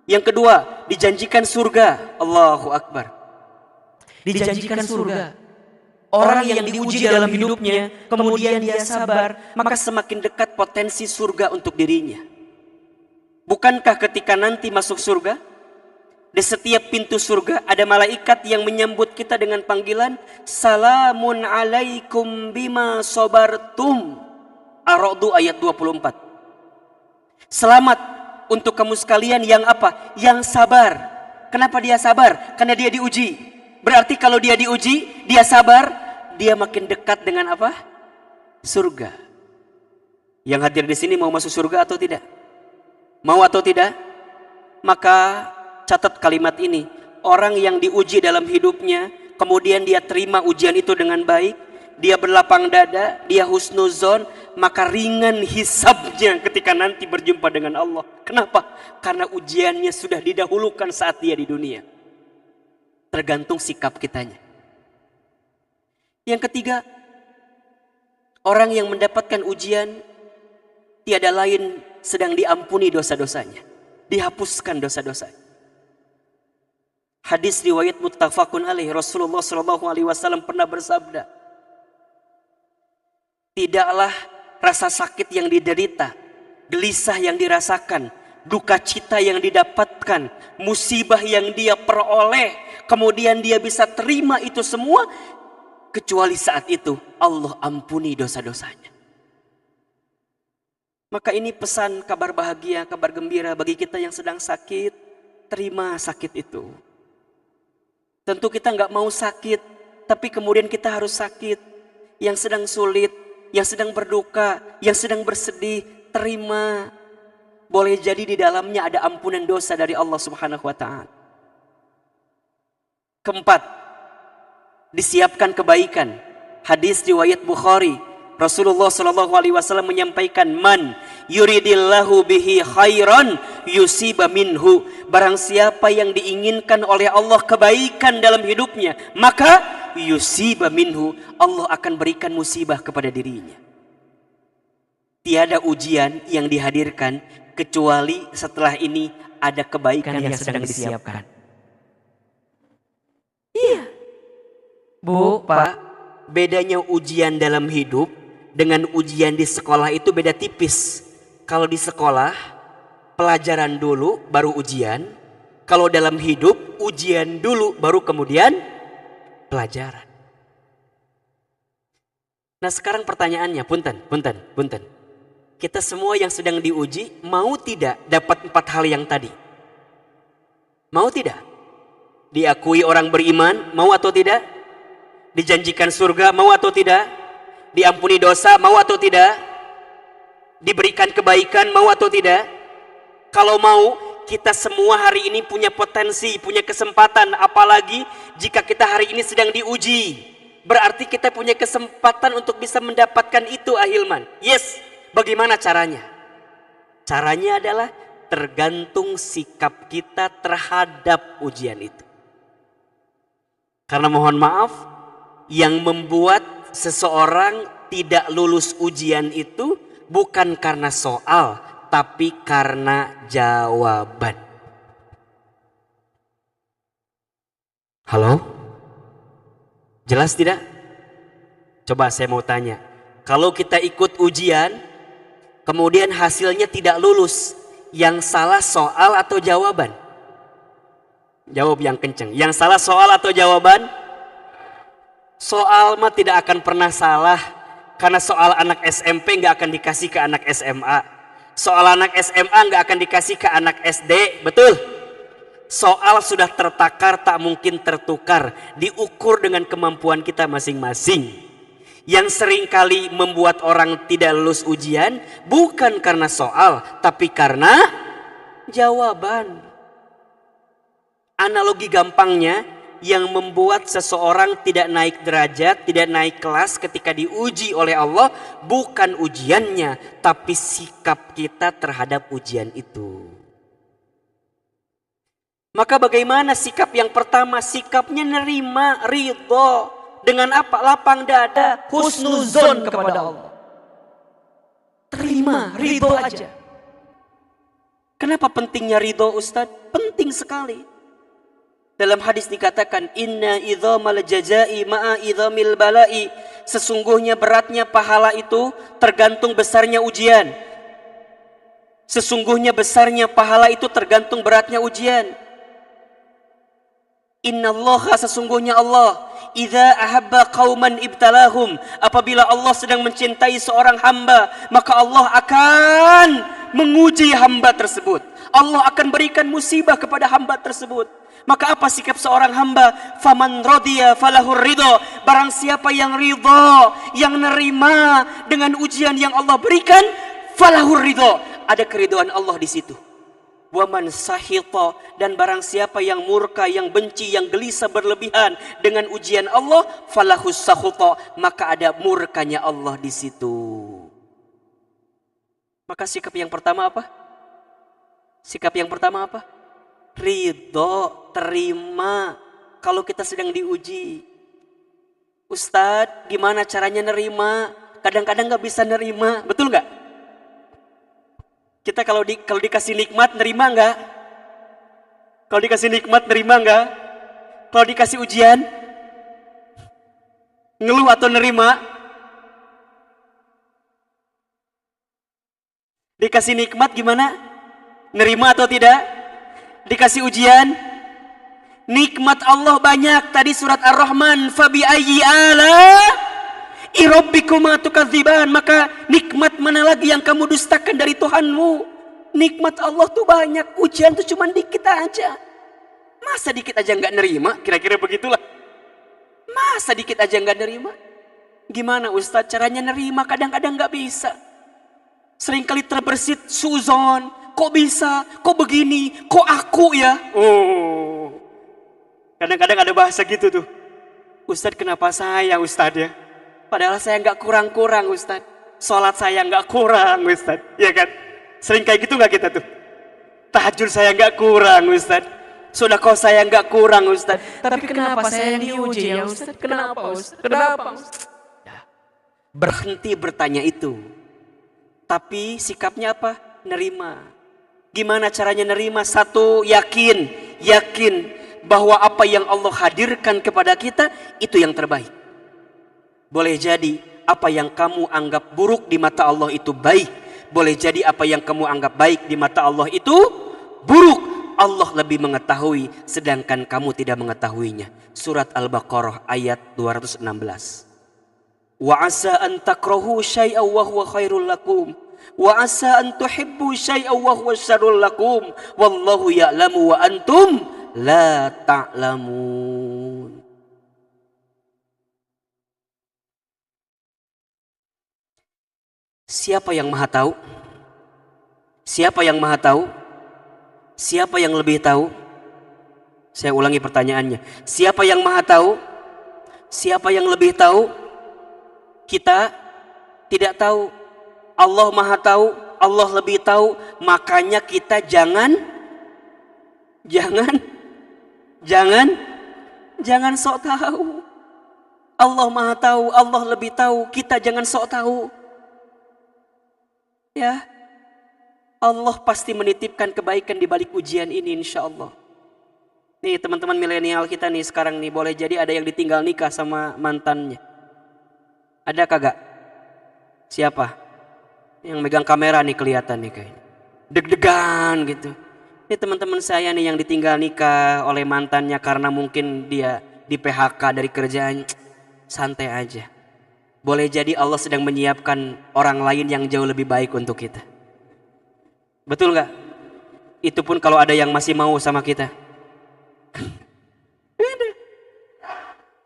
Yang kedua, dijanjikan surga. Allahu Akbar. Dijanjikan surga. Orang yang diuji dalam hidupnya, kemudian dia sabar, maka semakin dekat potensi surga untuk dirinya. Bukankah ketika nanti masuk surga, di setiap pintu surga ada malaikat yang menyambut kita dengan panggilan Salamun alaikum bima sobartum. Ar-Ra'd ayat 24. Selamat untuk kamu sekalian yang apa? Yang sabar. Kenapa dia sabar? Karena dia diuji. Berarti kalau dia diuji, dia sabar, dia makin dekat dengan apa? Surga. Yang hadir di sini mau masuk surga atau tidak? Mau atau tidak? Maka catat kalimat ini. Orang yang diuji dalam hidupnya, kemudian dia terima ujian itu dengan baik, dia berlapang dada, dia husnuzon, maka ringan hisabnya ketika nanti berjumpa dengan Allah. Kenapa? Karena ujiannya sudah didahulukan saat dia di dunia. Tergantung sikap kitanya. Yang ketiga, orang yang mendapatkan ujian tiada lain sedang diampuni dosa-dosanya, dihapuskan dosa-dosanya. Hadis riwayat muttafaqun alaih, Rasulullah SAW pernah bersabda, tidaklah rasa sakit yang diderita, gelisah yang dirasakan, duka cita yang didapatkan, musibah yang dia peroleh, kemudian dia bisa terima itu semua, kecuali saat itu Allah ampuni dosa-dosanya. Maka ini pesan kabar bahagia, kabar gembira bagi kita yang sedang sakit. Terima sakit itu. Tentu kita nggak mau sakit, tapi kemudian kita harus sakit. Yang sedang sulit, yang sedang berduka, yang sedang bersedih, terima. Boleh jadi di dalamnya ada ampunan dosa dari Allah Subhanahu wa Ta'ala. Keempat, disiapkan kebaikan. Hadis riwayat Bukhari, Rasulullah SAW menyampaikan, man yuridillahu bihi khairan yusiba minhu. Barang siapa yang diinginkan oleh Allah kebaikan dalam hidupnya, maka yusiba minhu, Allah akan berikan musibah kepada dirinya. Tiada ujian yang dihadirkan kecuali setelah ini ada kebaikan yang sedang disiapkan. Iya. Bu, Pak, bedanya ujian dalam hidup dengan ujian di sekolah itu beda tipis. Kalau di sekolah, pelajaran dulu baru ujian. Kalau dalam hidup, ujian dulu baru kemudian pelajaran. Nah sekarang pertanyaannya, punten. Kita semua yang sedang diuji, mau tidak dapat 4 hal yang tadi? Mau tidak? Diakui orang beriman, mau atau tidak? Dijanjikan surga, mau atau tidak? Diampuni dosa, mau atau tidak? Diberikan kebaikan, mau atau tidak? Kalau mau, kita semua hari ini punya potensi, punya kesempatan. Apalagi jika kita hari ini sedang diuji, berarti kita punya kesempatan untuk bisa mendapatkan itu, Ahilman. Yes, bagaimana caranya? Caranya adalah tergantung sikap kita terhadap ujian itu. Karena mohon maaf, yang membuat seseorang tidak lulus ujian itu bukan karena soal, tapi karena jawaban. Halo? Jelas tidak? Coba saya mau tanya. Kalau kita ikut ujian, kemudian hasilnya tidak lulus, yang salah soal atau jawaban? Jawab yang kencang. Yang salah soal atau jawaban? Soal mah tidak akan pernah salah. Karena soal anak SMP nggak akan dikasih ke anak SMA. Soal anak SMA nggak akan dikasih ke anak SD. Betul? Soal sudah tertakar, tak mungkin tertukar, diukur dengan kemampuan kita masing-masing. Yang seringkali membuat orang tidak lulus ujian bukan karena soal, tapi karena jawaban. Analogi gampangnya, yang membuat seseorang tidak naik derajat, tidak naik kelas ketika diuji oleh Allah bukan ujiannya, tapi sikap kita terhadap ujian itu. Maka bagaimana sikap yang pertama? Sikapnya nerima, ridho. Dengan apa? Lapang dada, husnuzon kepada Allah. Terima, ridho aja. Kenapa pentingnya ridho, Ustaz? Penting sekali. Dalam hadis dikatakan, inna idhamal jazai ma'a idhamil balai. Sesungguhnya beratnya pahala itu tergantung besarnya ujian. Sesungguhnya besarnya pahala itu tergantung beratnya ujian. Innallaha, sesungguhnya Allah, idza ahabba qauman ibtalahum, apabila Allah sedang mencintai seorang hamba, maka Allah akan menguji hamba tersebut. Allah akan berikan musibah kepada hamba tersebut. Maka apa sikap seorang hamba? Faman radiya falahur ridho. Barang siapa yang ridho, yang nerima dengan ujian yang Allah berikan, falahur ridho, ada keridhaan Allah di situ. Waman sahita, dan barang siapa yang murka, yang benci, yang gelisah berlebihan dengan ujian Allah, falahus sahuta, maka ada murkanya Allah di situ. Maka sikap yang pertama apa? Sikap yang pertama apa? Ridho, terima kalau kita sedang diuji. Ustadz, gimana caranya nerima? Kadang-kadang gak bisa nerima, betul gak? Kita kalau dikasih nikmat nerima enggak? Kalau dikasih nikmat nerima enggak? Kalau dikasih ujian ngeluh atau nerima? Dikasih nikmat gimana? Nerima atau tidak? Dikasih ujian, nikmat Allah banyak. Tadi surat Ar-Rahman, fabi ayyi ala irabbikuma tukadziban, maka nikmat mana lagi yang kamu dustakan dari Tuhanmu? Nikmat Allah tuh banyak, ujian tuh cuma dikit aja. Masa dikit aja nggak nerima? Kira-kira begitulah. Masa dikit aja nggak nerima? Gimana Ustadz caranya nerima? Kadang-kadang nggak bisa. Seringkali terbersit suzon. Kok bisa? Kok begini? Kok aku ya? Oh, kadang-kadang ada bahasa gitu tuh. Ustadz kenapa saya Ustadz ya? Padahal saya nggak kurang-kurang Ustadz. Sholat saya nggak kurang Ustadz. Ya kan? Sering kayak gitu nggak kita tuh? Tahajud saya nggak kurang Ustadz. Sedekah saya nggak kurang Ustadz. Tapi kenapa saya yang diuji ya Ustadz? Kenapa Ustadz? Kenapa Ustadz? Berhenti bertanya itu. Tapi sikapnya apa? Nerima. Gimana caranya nerima? Satu, yakin bahwa apa yang Allah hadirkan kepada kita itu yang terbaik. Boleh jadi apa yang kamu anggap buruk di mata Allah itu baik. Boleh jadi apa yang kamu anggap baik di mata Allah itu buruk. Allah lebih mengetahui sedangkan kamu tidak mengetahuinya. Surat Al-Baqarah ayat 216. Wa asa an takrahu syai'an wa huwa khairul lakum. Wa asa an tuhibbu syai'an wa huwa syarrul lakum. Wallahu ya'lamu wa antum la ta'lamun. Siapa yang maha tahu? Siapa yang maha tahu? Siapa yang lebih tahu? Saya ulangi pertanyaannya. Siapa yang maha tahu? Siapa yang lebih tahu? Kita tidak tahu. Allah maha tahu, Allah lebih tahu. Makanya kita jangan sok tahu. Allah maha tahu, Allah lebih tahu. Kita jangan sok tahu. Ya, Allah pasti menitipkan kebaikan di balik ujian ini insya Allah. Nih teman-teman milenial kita nih sekarang nih, boleh jadi ada yang ditinggal nikah sama mantannya. Ada kagak? Siapa? Yang megang kamera nih kelihatan nih kayaknya. Deg-degan gitu. Ini teman-teman saya nih yang ditinggal nikah oleh mantannya karena mungkin dia di PHK dari kerjaan. Santai aja. Boleh jadi Allah sedang menyiapkan orang lain yang jauh lebih baik untuk kita. Betul gak? Itu pun kalau ada yang masih mau sama kita.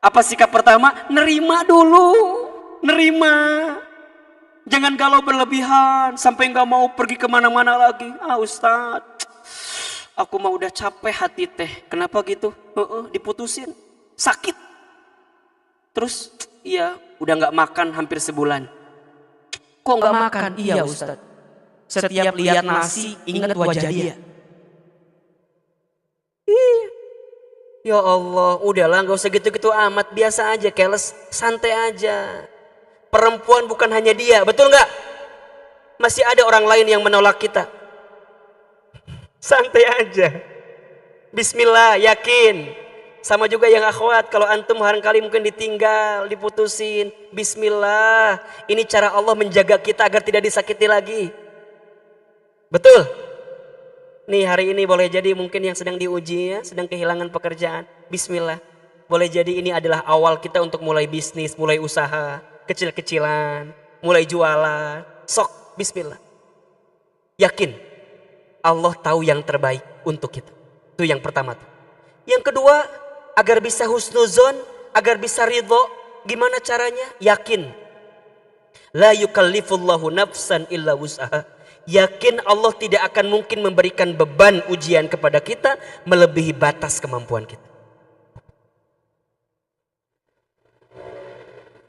Apa sikap pertama? Nerima dulu. Nerima. Jangan galau berlebihan sampai nggak mau pergi kemana-mana lagi. Ustadz, aku mah udah capek hati teh. Kenapa gitu? Diputusin. Sakit. Terus, iya, udah nggak makan hampir sebulan. Kok nggak makan? Iya Ustadz. Setiap lihat nasi, ingat wajah dia. Ya Allah, udahlah nggak usah gitu-gitu amat, biasa aja, keles, santai aja. Perempuan bukan hanya dia, betul nggak? Masih ada orang lain yang menolak kita. Santai aja. Bismillah, yakin. Sama juga yang akhwat, kalau antum barangkali mungkin ditinggal, diputusin. Bismillah, ini cara Allah menjaga kita agar tidak disakiti lagi. Betul? Nih hari ini boleh jadi mungkin yang sedang diuji ya, sedang kehilangan pekerjaan. Bismillah. Boleh jadi ini adalah awal kita untuk mulai bisnis, mulai usaha, kecil-kecilan, mulai jualan. Sok, bismillah. Yakin Allah tahu yang terbaik untuk kita. Itu yang pertama tuh. Yang kedua, agar bisa husnuzon, agar bisa ridho, gimana caranya? Yakin. La yukallifullahu nafsan illa wus'aha. Yakin Allah tidak akan mungkin memberikan beban ujian kepada kita melebihi batas kemampuan kita.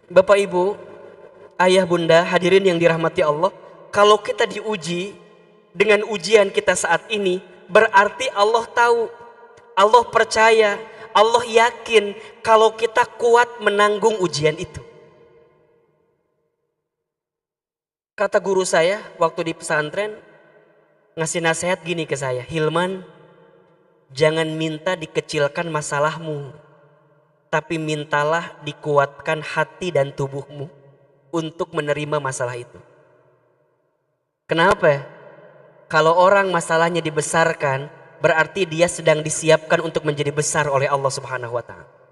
Bapak Ibu, ayah bunda, hadirin yang dirahmati Allah, kalau kita diuji dengan ujian kita saat ini, berarti Allah tahu, Allah percaya, Allah yakin kalau kita kuat menanggung ujian itu. Kata guru saya waktu di pesantren ngasih nasihat gini ke saya, Hilman, jangan minta dikecilkan masalahmu, tapi mintalah dikuatkan hati dan tubuhmu untuk menerima masalah itu. Kenapa? Kalau orang masalahnya dibesarkan, berarti dia sedang disiapkan untuk menjadi besar oleh Allah Subhanahu wa Ta'ala.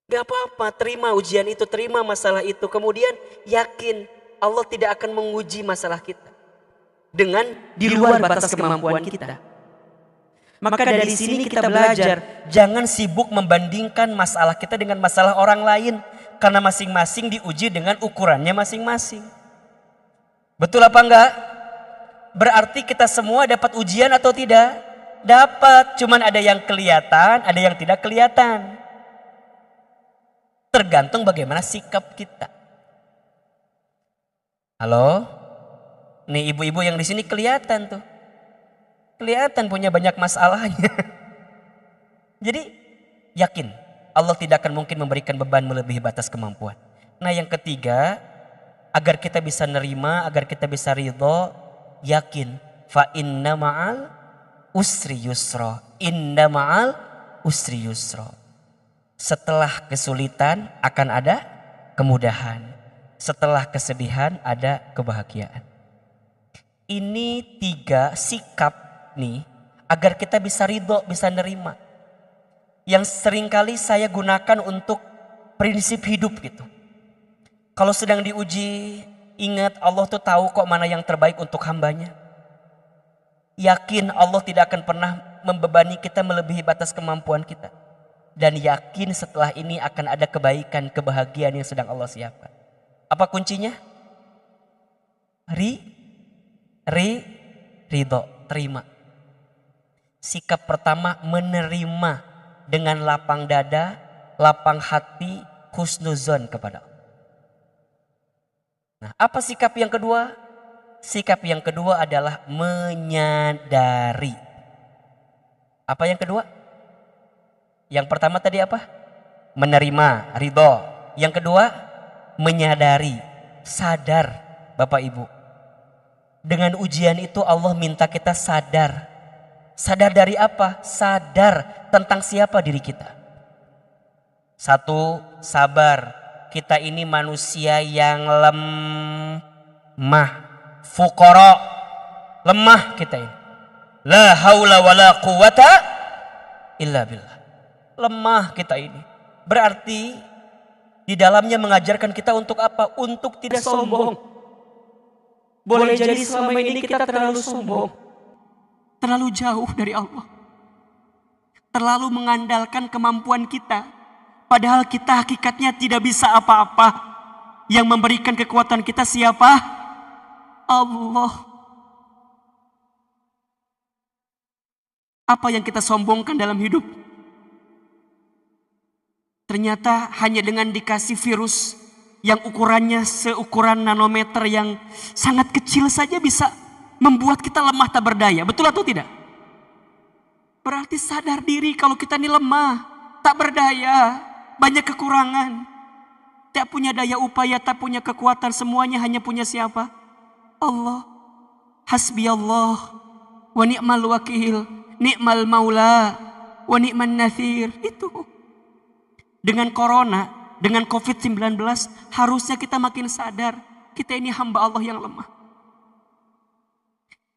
Gak apa-apa, terima ujian itu, terima masalah itu. Kemudian yakin Allah tidak akan menguji masalah kita dengan di luar batas kemampuan kita. Maka dari sini kita belajar, jangan sibuk membandingkan masalah kita dengan masalah orang lain. Karena masing-masing diuji dengan ukurannya masing-masing. Betul apa enggak? Berarti kita semua dapat ujian atau tidak? Dapat, cuman ada yang kelihatan, ada yang tidak kelihatan. Tergantung bagaimana sikap kita. Halo? Nih ibu-ibu yang di sini kelihatan tuh. Kelihatan punya banyak masalahnya. Jadi yakin Allah tidak akan mungkin memberikan beban melebihi batas kemampuan. Nah yang ketiga, agar kita bisa nerima, agar kita bisa ridho, yakin fa inna ma'al usri yusra. Inna ma'al usri yusra. Setelah kesulitan akan ada kemudahan. Setelah kesedihan ada kebahagiaan. Ini 3 sikap nih agar kita bisa ridho, bisa nerima. Yang seringkali saya gunakan untuk prinsip hidup gitu. Kalau sedang diuji, ingat Allah tuh tahu kok mana yang terbaik untuk hambanya. Yakin Allah tidak akan pernah membebani kita melebihi batas kemampuan kita. Dan yakin setelah ini akan ada kebaikan, kebahagiaan yang sedang Allah siapkan. Apa kuncinya? Ridho, terima. Sikap pertama menerima dengan lapang dada, lapang hati, husnuzon kepada Allah. Nah, apa sikap yang kedua? Sikap yang kedua adalah menyadari. Apa yang kedua? Yang pertama tadi apa? Menerima, ridho. Yang kedua, menyadari, sadar. Bapak Ibu, dengan ujian itu Allah minta kita sadar. Sadar dari apa? Sadar tentang siapa diri kita. 1, sabar. Kita ini manusia yang lemah, fuqara, lemah kita ini. La haula wala quwata illa billah. Lemah kita ini. Berarti di dalamnya mengajarkan kita untuk apa? Untuk tidak sombong. Boleh jadi selama ini kita terlalu sombong. Terlalu jauh dari Allah. terlalu mengandalkan kemampuan kita. Padahal kita hakikatnya tidak bisa apa-apa. Yang memberikan kekuatan kita siapa? Allah. Apa yang kita sombongkan dalam hidup? Ternyata hanya dengan dikasih virus yang ukurannya seukuran nanometer yang sangat kecil saja bisa membuat kita lemah tak berdaya. Betul atau tidak? Berarti sadar diri kalau kita ini lemah, tak berdaya, banyak kekurangan. Tak punya daya upaya, tak punya kekuatan, semuanya hanya punya siapa? Allah. Hasbi Allah wa ni'mal wakil, ni'mal maula wa ni'man nathir. Itu. Dengan corona, dengan COVID-19, harusnya kita makin sadar kita ini hamba Allah yang lemah.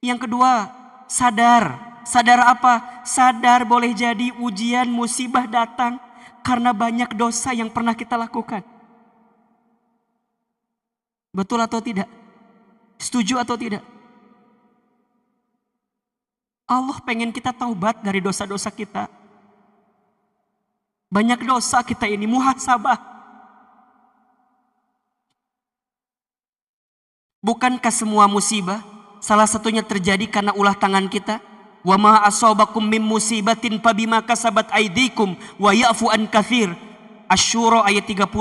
Yang kedua, sadar. Sadar apa? Sadar boleh jadi ujian, musibah datang karena banyak dosa yang pernah kita lakukan. Betul atau tidak? Setuju atau tidak? Allah pengen kita taubat dari dosa-dosa kita. Banyak dosa kita ini, muhasabah. Bukankah semua musibah salah satunya terjadi karena ulah tangan kita? Wa ma asabakum min musibatin fabima kasabat aydikum wa ya'fu an katsir. Asy-Syura ayat 30.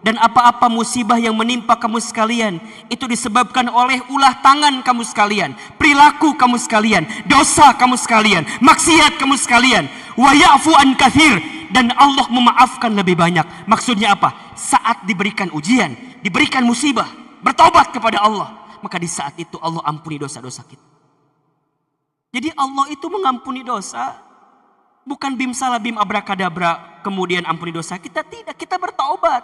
Dan apa-apa musibah yang menimpa kamu sekalian itu disebabkan oleh ulah tangan kamu sekalian, perilaku kamu sekalian, dosa kamu sekalian, maksiat kamu sekalian. Wa ya'fu an katsir. Dan Allah memaafkan lebih banyak. Maksudnya apa? Saat diberikan ujian, diberikan musibah, bertobat kepada Allah, maka di saat itu Allah ampuni dosa-dosa kita. Jadi Allah itu mengampuni dosa, bukan bim salah bim abrakadabra kemudian ampuni dosa kita. Tidak, kita bertobat.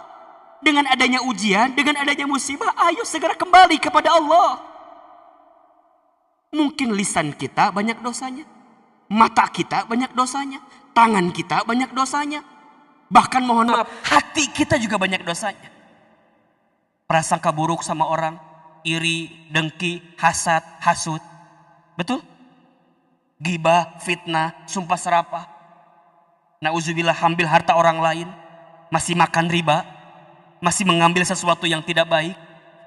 Dengan adanya ujian, dengan adanya musibah, ayo segera kembali kepada Allah. Mungkin lisan kita banyak dosanya, mata kita banyak dosanya, tangan kita banyak dosanya. Bahkan mohon maaf, hati kita juga banyak dosanya. Prasangka buruk sama orang, iri, dengki, hasad, hasut. Betul? Gibah, fitnah, sumpah serapah. Nauzubillah, ambil harta orang lain, masih makan riba, masih mengambil sesuatu yang tidak baik,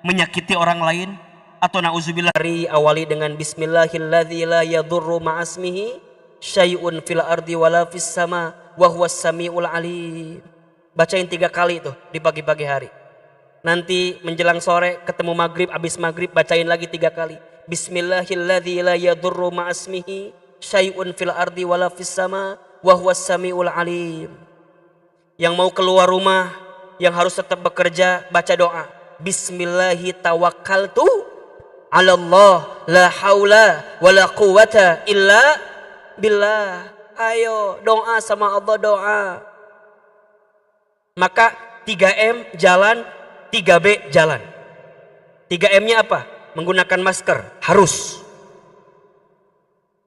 menyakiti orang lain, atau nauzubillah. Mari awali dengan bismillahilladzi la yadurru ma'asmihi syai'un fil ardi wala fis sama wa huwas samiul alim. Bacain 3 kali tuh di pagi-pagi hari. Nanti menjelang sore ketemu maghrib, habis maghrib bacain lagi 3 kali. Bismillahilladzi la yadurru ma'asmihi syai'un fil ardi wala fis sama wa huwas samiul alim. Yang mau keluar rumah, yang harus tetap bekerja, baca doa. Bismillahi tawakkaltu 'ala Allah la haula wala quwata illa billah. Ayo doa sama Allah, doa. Maka 3M jalan, 3B jalan. 3M-nya apa? Menggunakan masker, harus.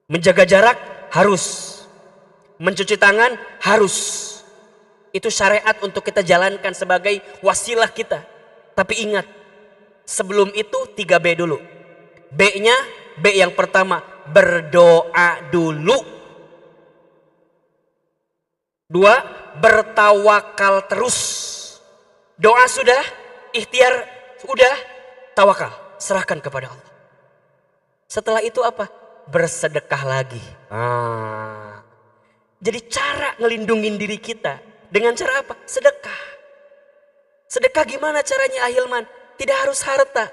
Menjaga jarak, harus. Mencuci tangan, harus. Itu syariat untuk kita jalankan sebagai wasilah kita. Tapi ingat, sebelum itu 3B dulu. B-nya, B yang pertama, berdoa dulu. 2, bertawakal terus. Doa sudah, ikhtiar sudah, tawakal, serahkan kepada Allah. Setelah itu apa? Bersedekah lagi. Jadi cara ngelindungin diri kita dengan cara apa? Sedekah. Sedekah gimana caranya, Ahilman? Tidak harus harta.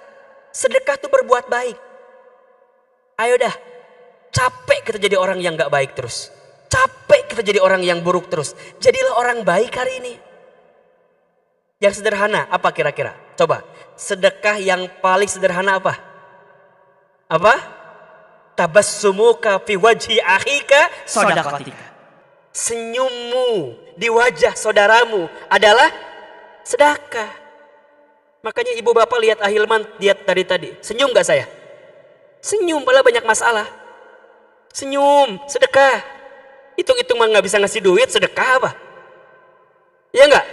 Sedekah itu berbuat baik. Ayo dah, capek kita jadi orang yang gak baik terus. Capek kita jadi orang yang buruk terus. Jadilah orang baik hari ini. Yang sederhana apa kira-kira? Coba, sedekah yang paling sederhana apa? Apa? Tabassumuka fi wajhi akhika shadaqatika. Senyummu di wajah saudaramu adalah sedekah. Makanya ibu bapak lihat Ahilman, lihat tadi. Senyum gak saya? Senyum, malah banyak masalah. Senyum, sedekah. Hitung-hitung mah gak bisa ngasih duit, sedekah apa? Iya gak?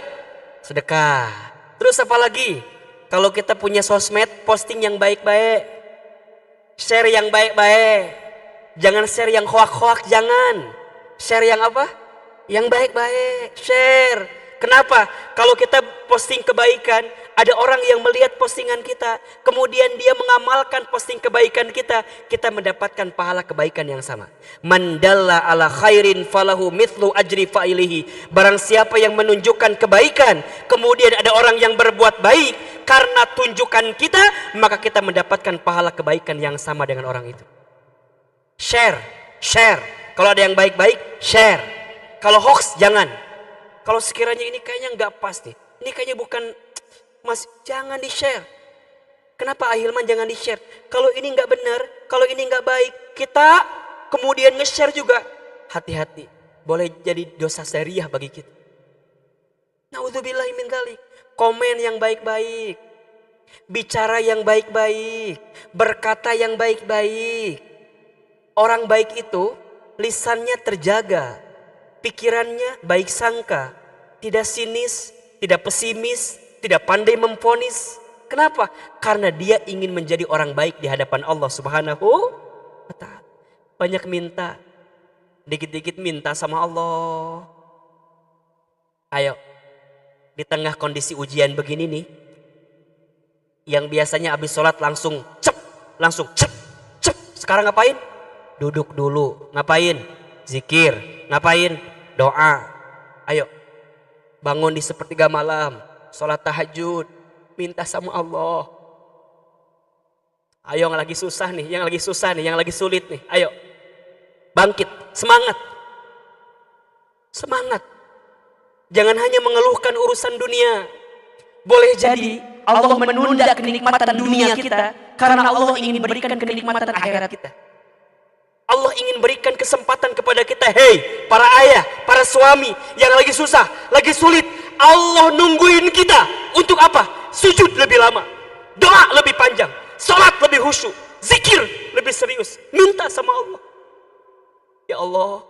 Sedekah. Terus apa lagi? Kalau kita punya sosmed, posting yang baik-baik, share yang baik-baik. Jangan share yang hoak-hoak, jangan. Share yang apa? Yang baik-baik, share. Kenapa? Kalau kita posting kebaikan, ada orang yang melihat postingan kita, kemudian dia mengamalkan posting kebaikan kita, kita mendapatkan pahala kebaikan yang sama. Man dalla ala khairin falahu mithlu ajri fa'ilihi. Barang siapa yang menunjukkan kebaikan, kemudian ada orang yang berbuat baik karena tunjukan kita, maka kita mendapatkan pahala kebaikan yang sama dengan orang itu. Share, share. Kalau ada yang baik-baik, share. Kalau hoax, jangan. Kalau sekiranya ini kayaknya nggak pas nih, ini kayaknya bukan, mas, jangan di-share. Kenapa Ahilman jangan di-share? Kalau ini nggak benar, kalau ini nggak baik, kita kemudian nge-share juga. Hati-hati, boleh jadi dosa seriah bagi kita. Naudzubillahi min dzalik. Komen yang baik-baik, bicara yang baik-baik, berkata yang baik-baik. Orang baik itu lisannya terjaga, pikirannya baik sangka, tidak sinis, tidak pesimis, tidak pandai memvonis. Kenapa? Karena dia ingin menjadi orang baik di hadapan Allah Subhanahu wa ta'ala. Banyak minta, dikit-dikit minta sama Allah. Ayo, di tengah kondisi ujian begini nih, yang biasanya habis sholat langsung cep, cep. Sekarang ngapain? Duduk dulu. Ngapain? Zikir. Ngapain? Doa. Ayo, bangun di sepertiga malam, sholat tahajud, minta sama Allah. Ayo, yang lagi susah nih, yang lagi sulit nih, ayo bangkit, semangat. Jangan hanya mengeluhkan urusan dunia. Boleh jadi Allah menunda kenikmatan dunia kita karena Allah ingin berikan kenikmatan akhirat kita. Allah ingin berikan kesempatan kepada kita. Hei, para ayah, para suami yang lagi susah, lagi sulit, Allah nungguin kita untuk apa? Sujud lebih lama, doa lebih panjang, salat lebih khusyuk, zikir lebih serius, minta sama Allah. Ya Allah,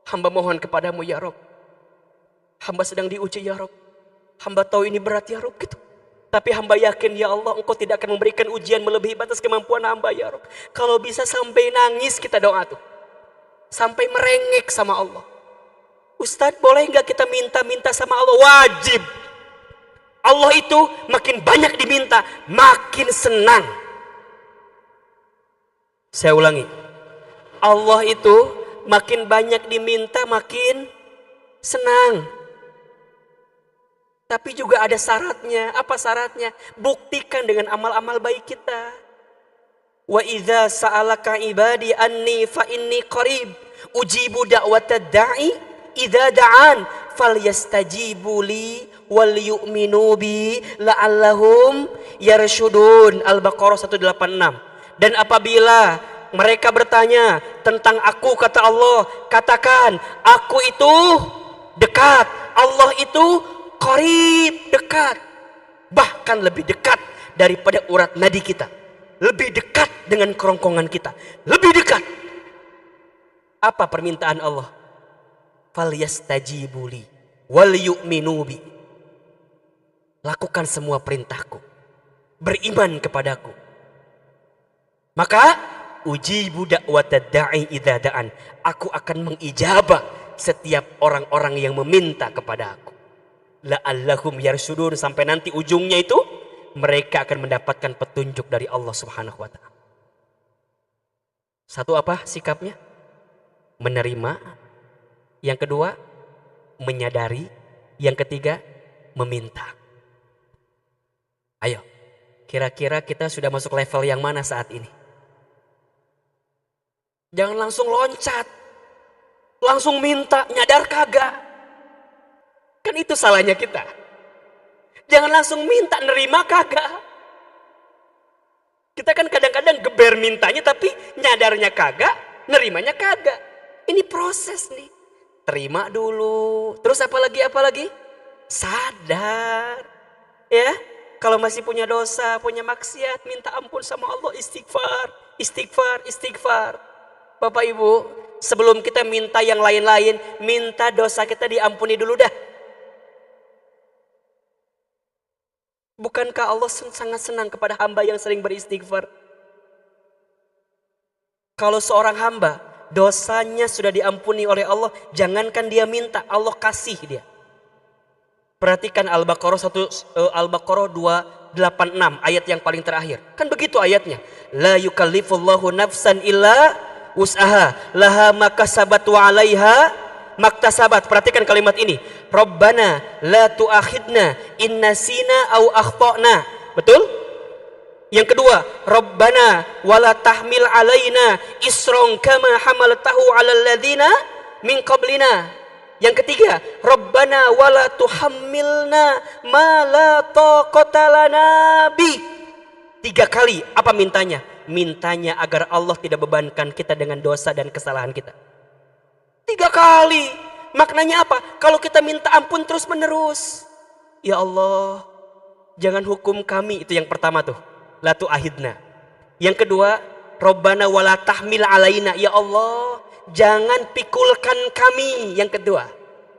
hamba mohon kepadamu ya Rabb. Hamba sedang diuji ya Rabb. Hamba tahu ini berat ya Rabb gitu. Tapi hamba yakin ya Allah, Engkau tidak akan memberikan ujian melebihi batas kemampuan hamba ya Rabb. Kalau bisa sampai nangis kita doa tuh, sampai merengek sama Allah. Ustadz, boleh nggak kita minta sama Allah? Wajib. Allah itu makin banyak diminta, makin senang. Saya ulangi, Allah itu makin banyak diminta, makin senang. Tapi juga ada syaratnya. Apa syaratnya? Buktikan dengan amal-amal baik kita. Wa idza sa'alaka ibadi anni fa inni qarib ujibu da'watad da'i idza da'an falyastajibu li wal yu'minu bi la'allahum yarshudun. Al-Baqarah 186. Dan apabila mereka bertanya tentang aku, kata Allah, katakan aku itu dekat, Allah itu qarib, dekat, bahkan lebih dekat daripada urat nadi kita, lebih dekat dengan kerongkongan kita, lebih dekat. Apa permintaan Allah? Falyastajibu li wal yu'minu bi. Lakukan semua perintahku, beriman kepadaku, maka ujibu da'watad da'i idza da'an. Aku akan mengijabah setiap orang-orang yang meminta kepada aku. La'allahum yarsudun, sampai nanti ujungnya itu mereka akan mendapatkan petunjuk dari Allah Subhanahu wa ta'ala. Satu, apa sikapnya? Menerima. Yang kedua, menyadari. Yang ketiga, meminta. Ayo, kira-kira kita sudah masuk level yang mana saat ini? Jangan langsung loncat, langsung minta, nyadar kagak. Kan itu salahnya kita. Jangan langsung minta, nerima kagak. Kita kan kadang-kadang geber mintanya tapi nyadarnya kagak, nerimanya kagak. Ini proses nih. Terima dulu. Terus apa lagi? Sadar. Ya, kalau masih punya dosa, punya maksiat, minta ampun sama Allah, istighfar. Bapak Ibu, sebelum kita minta yang lain-lain, minta dosa kita diampuni dulu dah. Bukankah Allah sangat senang kepada hamba yang sering beristighfar? Kalau seorang hamba dosanya sudah diampuni oleh Allah, jangankan dia minta, Allah kasih dia. Perhatikan Al-Baqarah 286 ayat yang paling terakhir. Kan begitu ayatnya. La yukallifullahu nafsan illa wus'aha laha makasabat wa 'alaiha maktasabat. Perhatikan kalimat ini. Rabbana la tu'akhidna in nasina aw akhtana. Betul? Yang kedua, Rabbana wala tahmil alaina isron kama hamaltahu 'alal ladzina min qablina. Yang ketiga, Rabbana wala tuhammilna ma la taqata lana bi. 3 kali apa mintanya? Mintanya agar Allah tidak bebankan kita dengan dosa dan kesalahan kita. 3 kali. Maknanya apa? Kalau kita minta ampun terus menerus, ya Allah, jangan hukum kami. Itu yang pertama tuh, la tu'ahidna. Yang kedua, Rabbana wala tahmil alaina, ya Allah, jangan pikulkan kami. Yang kedua.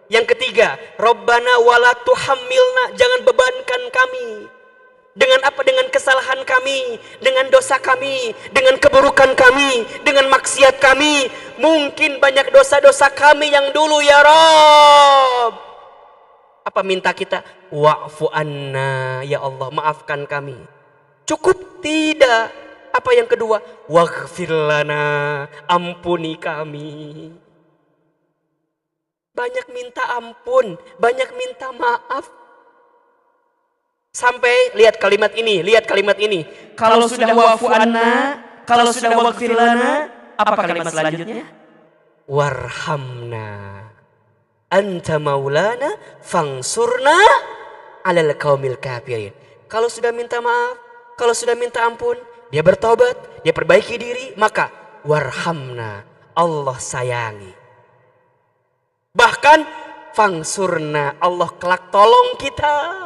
Yang ketiga, Rabbana wala tuhammilna, jangan bebankan kami. Dengan apa? Dengan kesalahan kami, dengan dosa kami, dengan keburukan kami, dengan maksiat kami. Mungkin banyak dosa-dosa kami yang dulu, ya Rabb. Apa minta kita? Wa'fu anna, ya Allah, maafkan kami. Cukup? Tidak. Apa yang kedua? Waghfir lana, ampuni kami. Banyak minta ampun, banyak minta maaf. Sampai lihat kalimat ini, Kalau sudah wa'fu anna, kalau sudah waghfir lana, apa kalimat selanjutnya? Warhamna anta maulana fangsurna alal qaumil kafirin. Kalau sudah minta maaf, kalau sudah minta ampun, dia bertobat, dia perbaiki diri, maka warhamna, Allah sayangi. Bahkan fangsurna, Allah kelak tolong kita.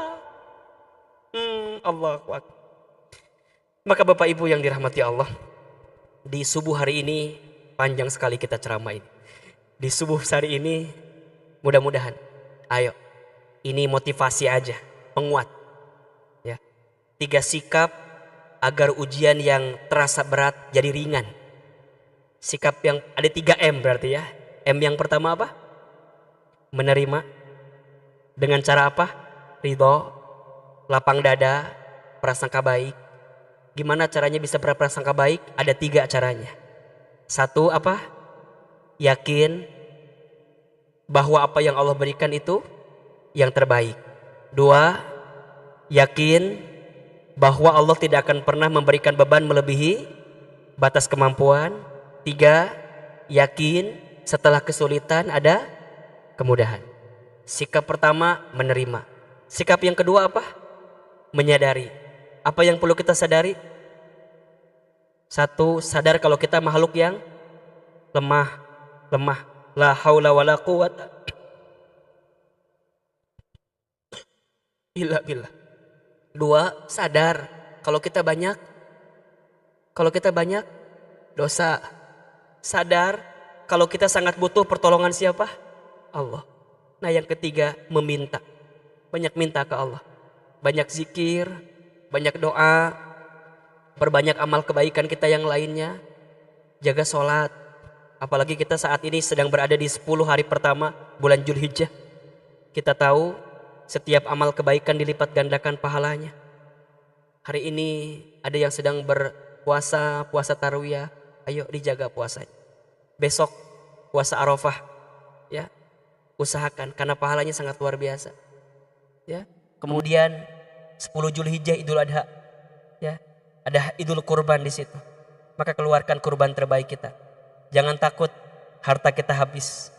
Allahu Akbar. Maka Bapak Ibu yang dirahmati Allah, di subuh hari ini panjang sekali kita ceramah ini. Di subuh hari ini mudah-mudahan, ayo, ini motivasi aja, penguat. Ya, 3 sikap agar ujian yang terasa berat jadi ringan. Sikap yang ada 3 M berarti ya. M yang pertama apa? Menerima. Dengan cara apa? Ridho, lapang dada, prasangka baik. Gimana caranya bisa berprasangka baik? Ada 3 caranya. 1 apa? Yakin bahwa apa yang Allah berikan itu yang terbaik. 2, yakin bahwa Allah tidak akan pernah memberikan beban melebihi batas kemampuan. 3, yakin setelah kesulitan ada kemudahan. Sikap pertama menerima. Sikap yang kedua apa? Menyadari. Apa yang perlu kita sadari? 1, sadar kalau kita makhluk yang lemah. La haula wala quwata illa billah. 2, sadar kalau kita banyak dosa. Sadar kalau kita sangat butuh pertolongan siapa? Allah. Nah, yang ketiga, meminta. Banyak minta ke Allah. Banyak zikir, banyak doa, perbanyak amal kebaikan kita yang lainnya. Jaga sholat. Apalagi kita saat ini sedang berada di 10 hari pertama bulan Dzulhijjah. Kita tahu setiap amal kebaikan dilipat gandakan pahalanya. Hari ini ada yang sedang berpuasa, puasa tarwiyah. Ayo dijaga puasanya. Besok puasa Arafah, ya. Usahakan karena pahalanya sangat luar biasa. Ya. Kemudian 10 Dzulhijjah Idul Adha. Ya. Ada Idul Kurban di situ. Maka keluarkan kurban terbaik kita. Jangan takut harta kita habis.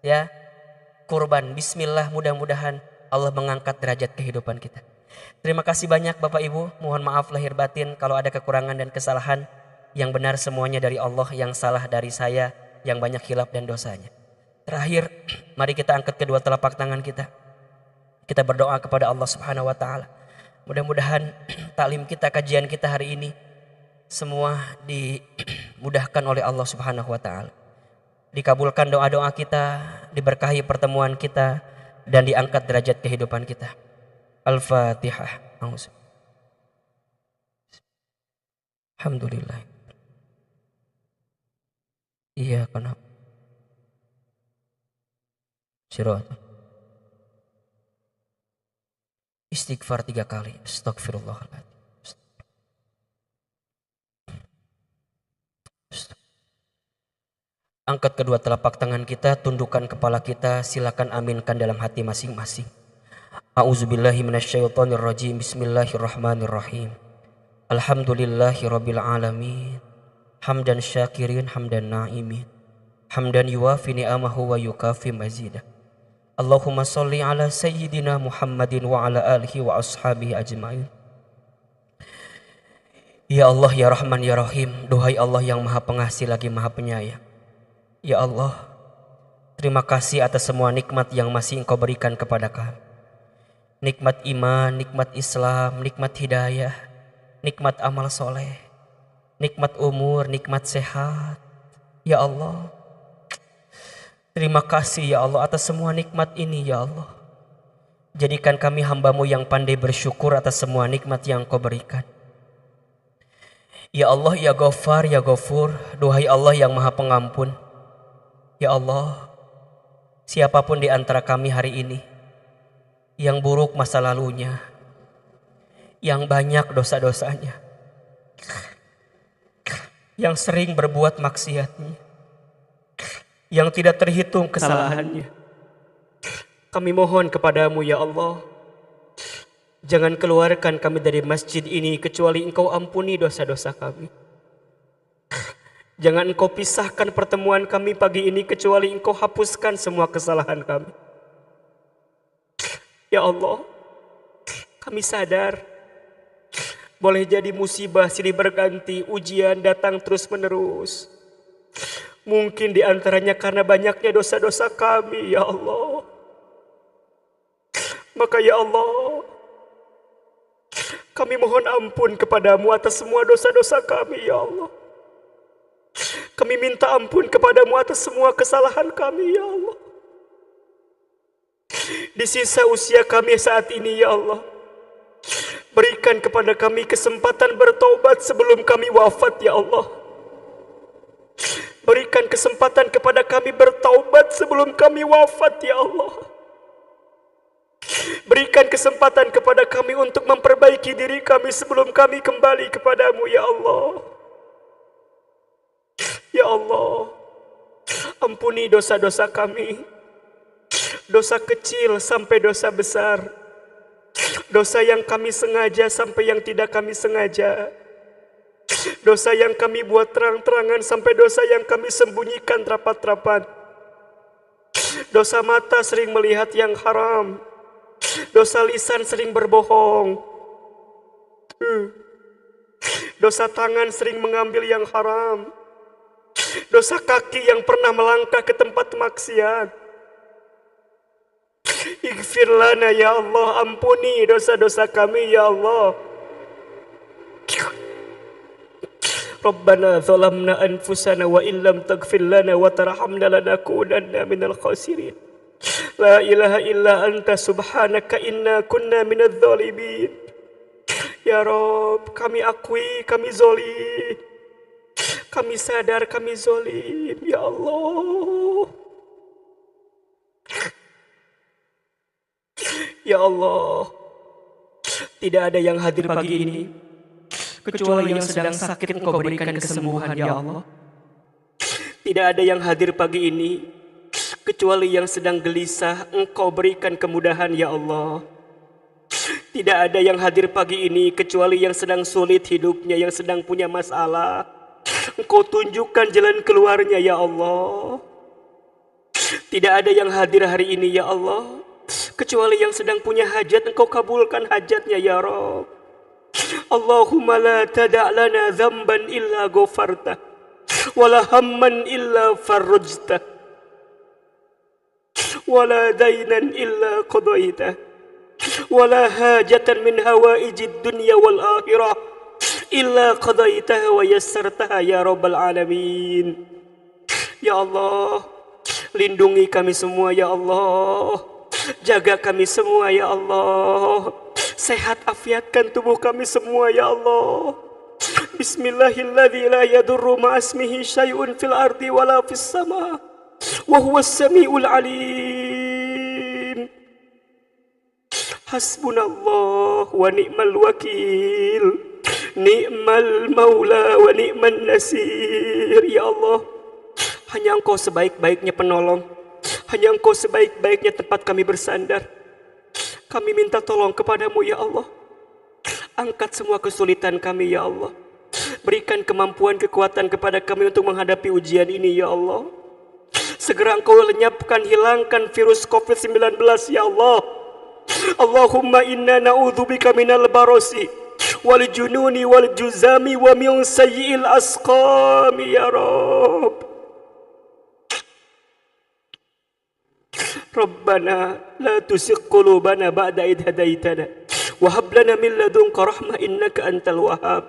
Ya. Kurban, bismillah, mudah-mudahan Allah mengangkat derajat kehidupan kita. Terima kasih banyak Bapak Ibu. Mohon maaf lahir batin kalau ada kekurangan dan kesalahan. Yang benar semuanya dari Allah, yang salah dari saya, yang banyak khilaf dan dosanya. Terakhir, mari kita angkat kedua telapak tangan kita. Kita berdoa kepada Allah Subhanahu wa taala. Mudah-mudahan taklim kita, kajian kita hari ini semua dimudahkan oleh Allah Subhanahu wa taala. Dikabulkan doa-doa kita, diberkahi pertemuan kita, dan diangkat derajat kehidupan kita. Al-Fatihah. Alhamdulillah. Iya kenapa? Sirat. Istighfar 3 kali. Astagfirullahaladzim. Angkat kedua telapak tangan kita, tundukkan kepala kita, silakan aminkan dalam hati masing-masing. A'udzubillahi minasyaitonirrajim. Bismillahirrahmanirrahim. Alhamdulillahirabbil alamin. Hamdan syakirin, hamdan na'imin. Hamdan yuwafi ni'amahu wa yukafi mazidah. Allahumma salli ala sayyidina Muhammadin wa ala alihi wa ashabihi ajma'in. Ya Allah, ya Rahman, ya Rahim. Duhai Allah yang maha pengasih lagi maha penyayang. Ya Allah, terima kasih atas semua nikmat yang masih Engkau berikan kepada kami. Nikmat iman, nikmat Islam, nikmat hidayah, nikmat amal soleh, nikmat umur, nikmat sehat. Ya Allah, terima kasih ya Allah atas semua nikmat ini ya Allah. Jadikan kami hamba-Mu yang pandai bersyukur atas semua nikmat yang Engkau berikan. Ya Allah, ya Ghaffar, ya Ghafur, duhai Allah yang maha pengampun. Ya Allah, siapapun di antara kami hari ini yang buruk masa lalunya, yang banyak dosa-dosanya, yang sering berbuat maksiatnya, yang tidak terhitung kesalahannya, kami mohon kepadamu ya Allah, jangan keluarkan kami dari masjid ini kecuali Engkau ampuni dosa-dosa kami. Jangan Engkau pisahkan pertemuan kami pagi ini kecuali Engkau hapuskan semua kesalahan kami. Ya Allah, kami sadar boleh jadi musibah silih berganti, ujian datang terus menerus. Mungkin diantaranya karena banyaknya dosa-dosa kami ya Allah. Maka ya Allah, kami mohon ampun kepadamu atas semua dosa-dosa kami ya Allah. Kami minta ampun kepadamu atas semua kesalahan kami ya Allah. Di sisa usia kami saat ini ya Allah, berikan kepada kami kesempatan bertobat sebelum kami wafat ya Allah. Berikan kesempatan kepada kami bertaubat sebelum kami wafat ya Allah. Berikan kesempatan kepada kami untuk memperbaiki diri kami sebelum kami kembali kepadamu ya Allah. Ya Allah, ampuni dosa-dosa kami, dosa kecil sampai dosa besar, dosa yang kami sengaja sampai yang tidak kami sengaja, dosa yang kami buat terang-terangan sampai dosa yang kami sembunyikan rapat-rapat, dosa mata sering melihat yang haram, dosa lisan sering berbohong, dosa tangan sering mengambil yang haram, dosa kaki yang pernah melangkah ke tempat maksiat. Ighfir lana ya Allah, ampuni dosa-dosa kami ya Allah. Rabbana zalamna anfusana wa illam taghfir lana wa tarhamna lanakunanna minal khasirin. La ilaha illa anta subhanaka inna kunna minadh dhalimin. Ya Rabb, kami akui kami zalim. Kami sadar kami zalim, ya Allah. Ya Allah, tidak ada yang hadir pagi ini kecuali yang sedang sakit Engkau berikan kesembuhan, ya Allah. Tidak ada yang hadir pagi ini kecuali yang sedang gelisah Engkau berikan kemudahan, ya Allah. Tidak ada yang hadir pagi ini kecuali yang sedang sulit hidupnya, yang sedang punya masalah. Engkau tunjukkan jalan keluarnya ya Allah. Tidak ada yang hadir hari ini ya Allah kecuali yang sedang punya hajat, Engkau kabulkan hajatnya ya Rabb. Allahumma la tada' lana dhanban illa ghafarta wala hamman illa farrajta wala dainan illa qadaita wala hajatan min hawaijid dunya wal akhirah illa qadaitaha wa yassartaha ya rabbal alamin. Ya Allah, lindungi kami semua ya Allah, jaga kami semua ya Allah, sehat afiatkan tubuh kami semua ya Allah. Bismillahilladzi la yadurru ma'asmihi syai'un fil ardi wala fis sama wa huwas samiul alim. Hasbunallah wa ni'mal wakil, ni'mal maula wa ni'man nasir. Ya Allah, hanya Engkau sebaik-baiknya penolong, hanya Engkau sebaik-baiknya tempat kami bersandar. Kami minta tolong kepadamu ya Allah. Angkat semua kesulitan kami ya Allah. Berikan kemampuan kekuatan kepada kami untuk menghadapi ujian ini ya Allah. Segera Engkau lenyapkan, hilangkan virus COVID-19 ya Allah. Allahumma inna na'udzubika minal barasi wal jununi wal juzami wa min sayyi'il asqami ya Rabb. Rabbana la tuzigh qulubana ba'da idh hadaitana wa hab lana min ladunka rahmah innaka antal wahhab.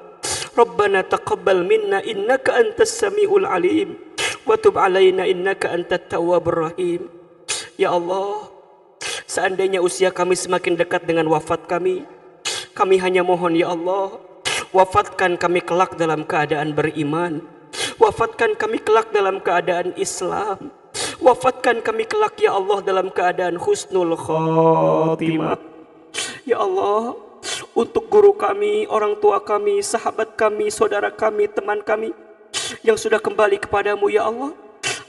Rabbana taqabbal minna innaka antas samiul alim wa tub alaina innaka antat tawwabur rahim. Ya Allah, seandainya usia kami semakin dekat dengan wafat kami hanya mohon ya Allah, wafatkan kami kelak dalam keadaan beriman, wafatkan kami kelak dalam keadaan Islam, wafatkan kami kelak ya Allah dalam keadaan husnul khatimah. Ya Allah, untuk guru kami, orang tua kami, sahabat kami, saudara kami, teman kami yang sudah kembali kepadamu ya Allah,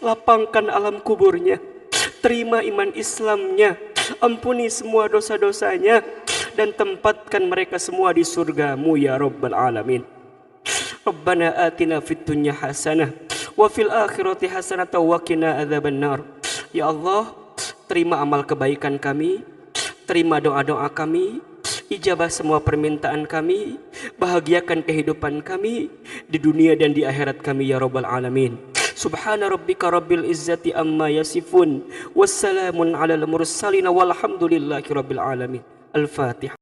lapangkan alam kuburnya, terima iman Islamnya, ampuni semua dosa-dosanya, dan tempatkan mereka semua di surgamu ya Rabbal Alamin. Rabbana atina fid dunya hasanah wa fil akhirati hasanah wa qina adzabannar. Ya Allah, terima amal kebaikan kami, terima doa-doa kami, ijabah semua permintaan kami, bahagiakan kehidupan kami di dunia dan di akhirat kami ya Rabbal Alamin. Subhana rabbika rabbil izzati amma yasifun, wassalamun alal mursalin walhamdulillahi rabbil alamin. Al-Fatihah.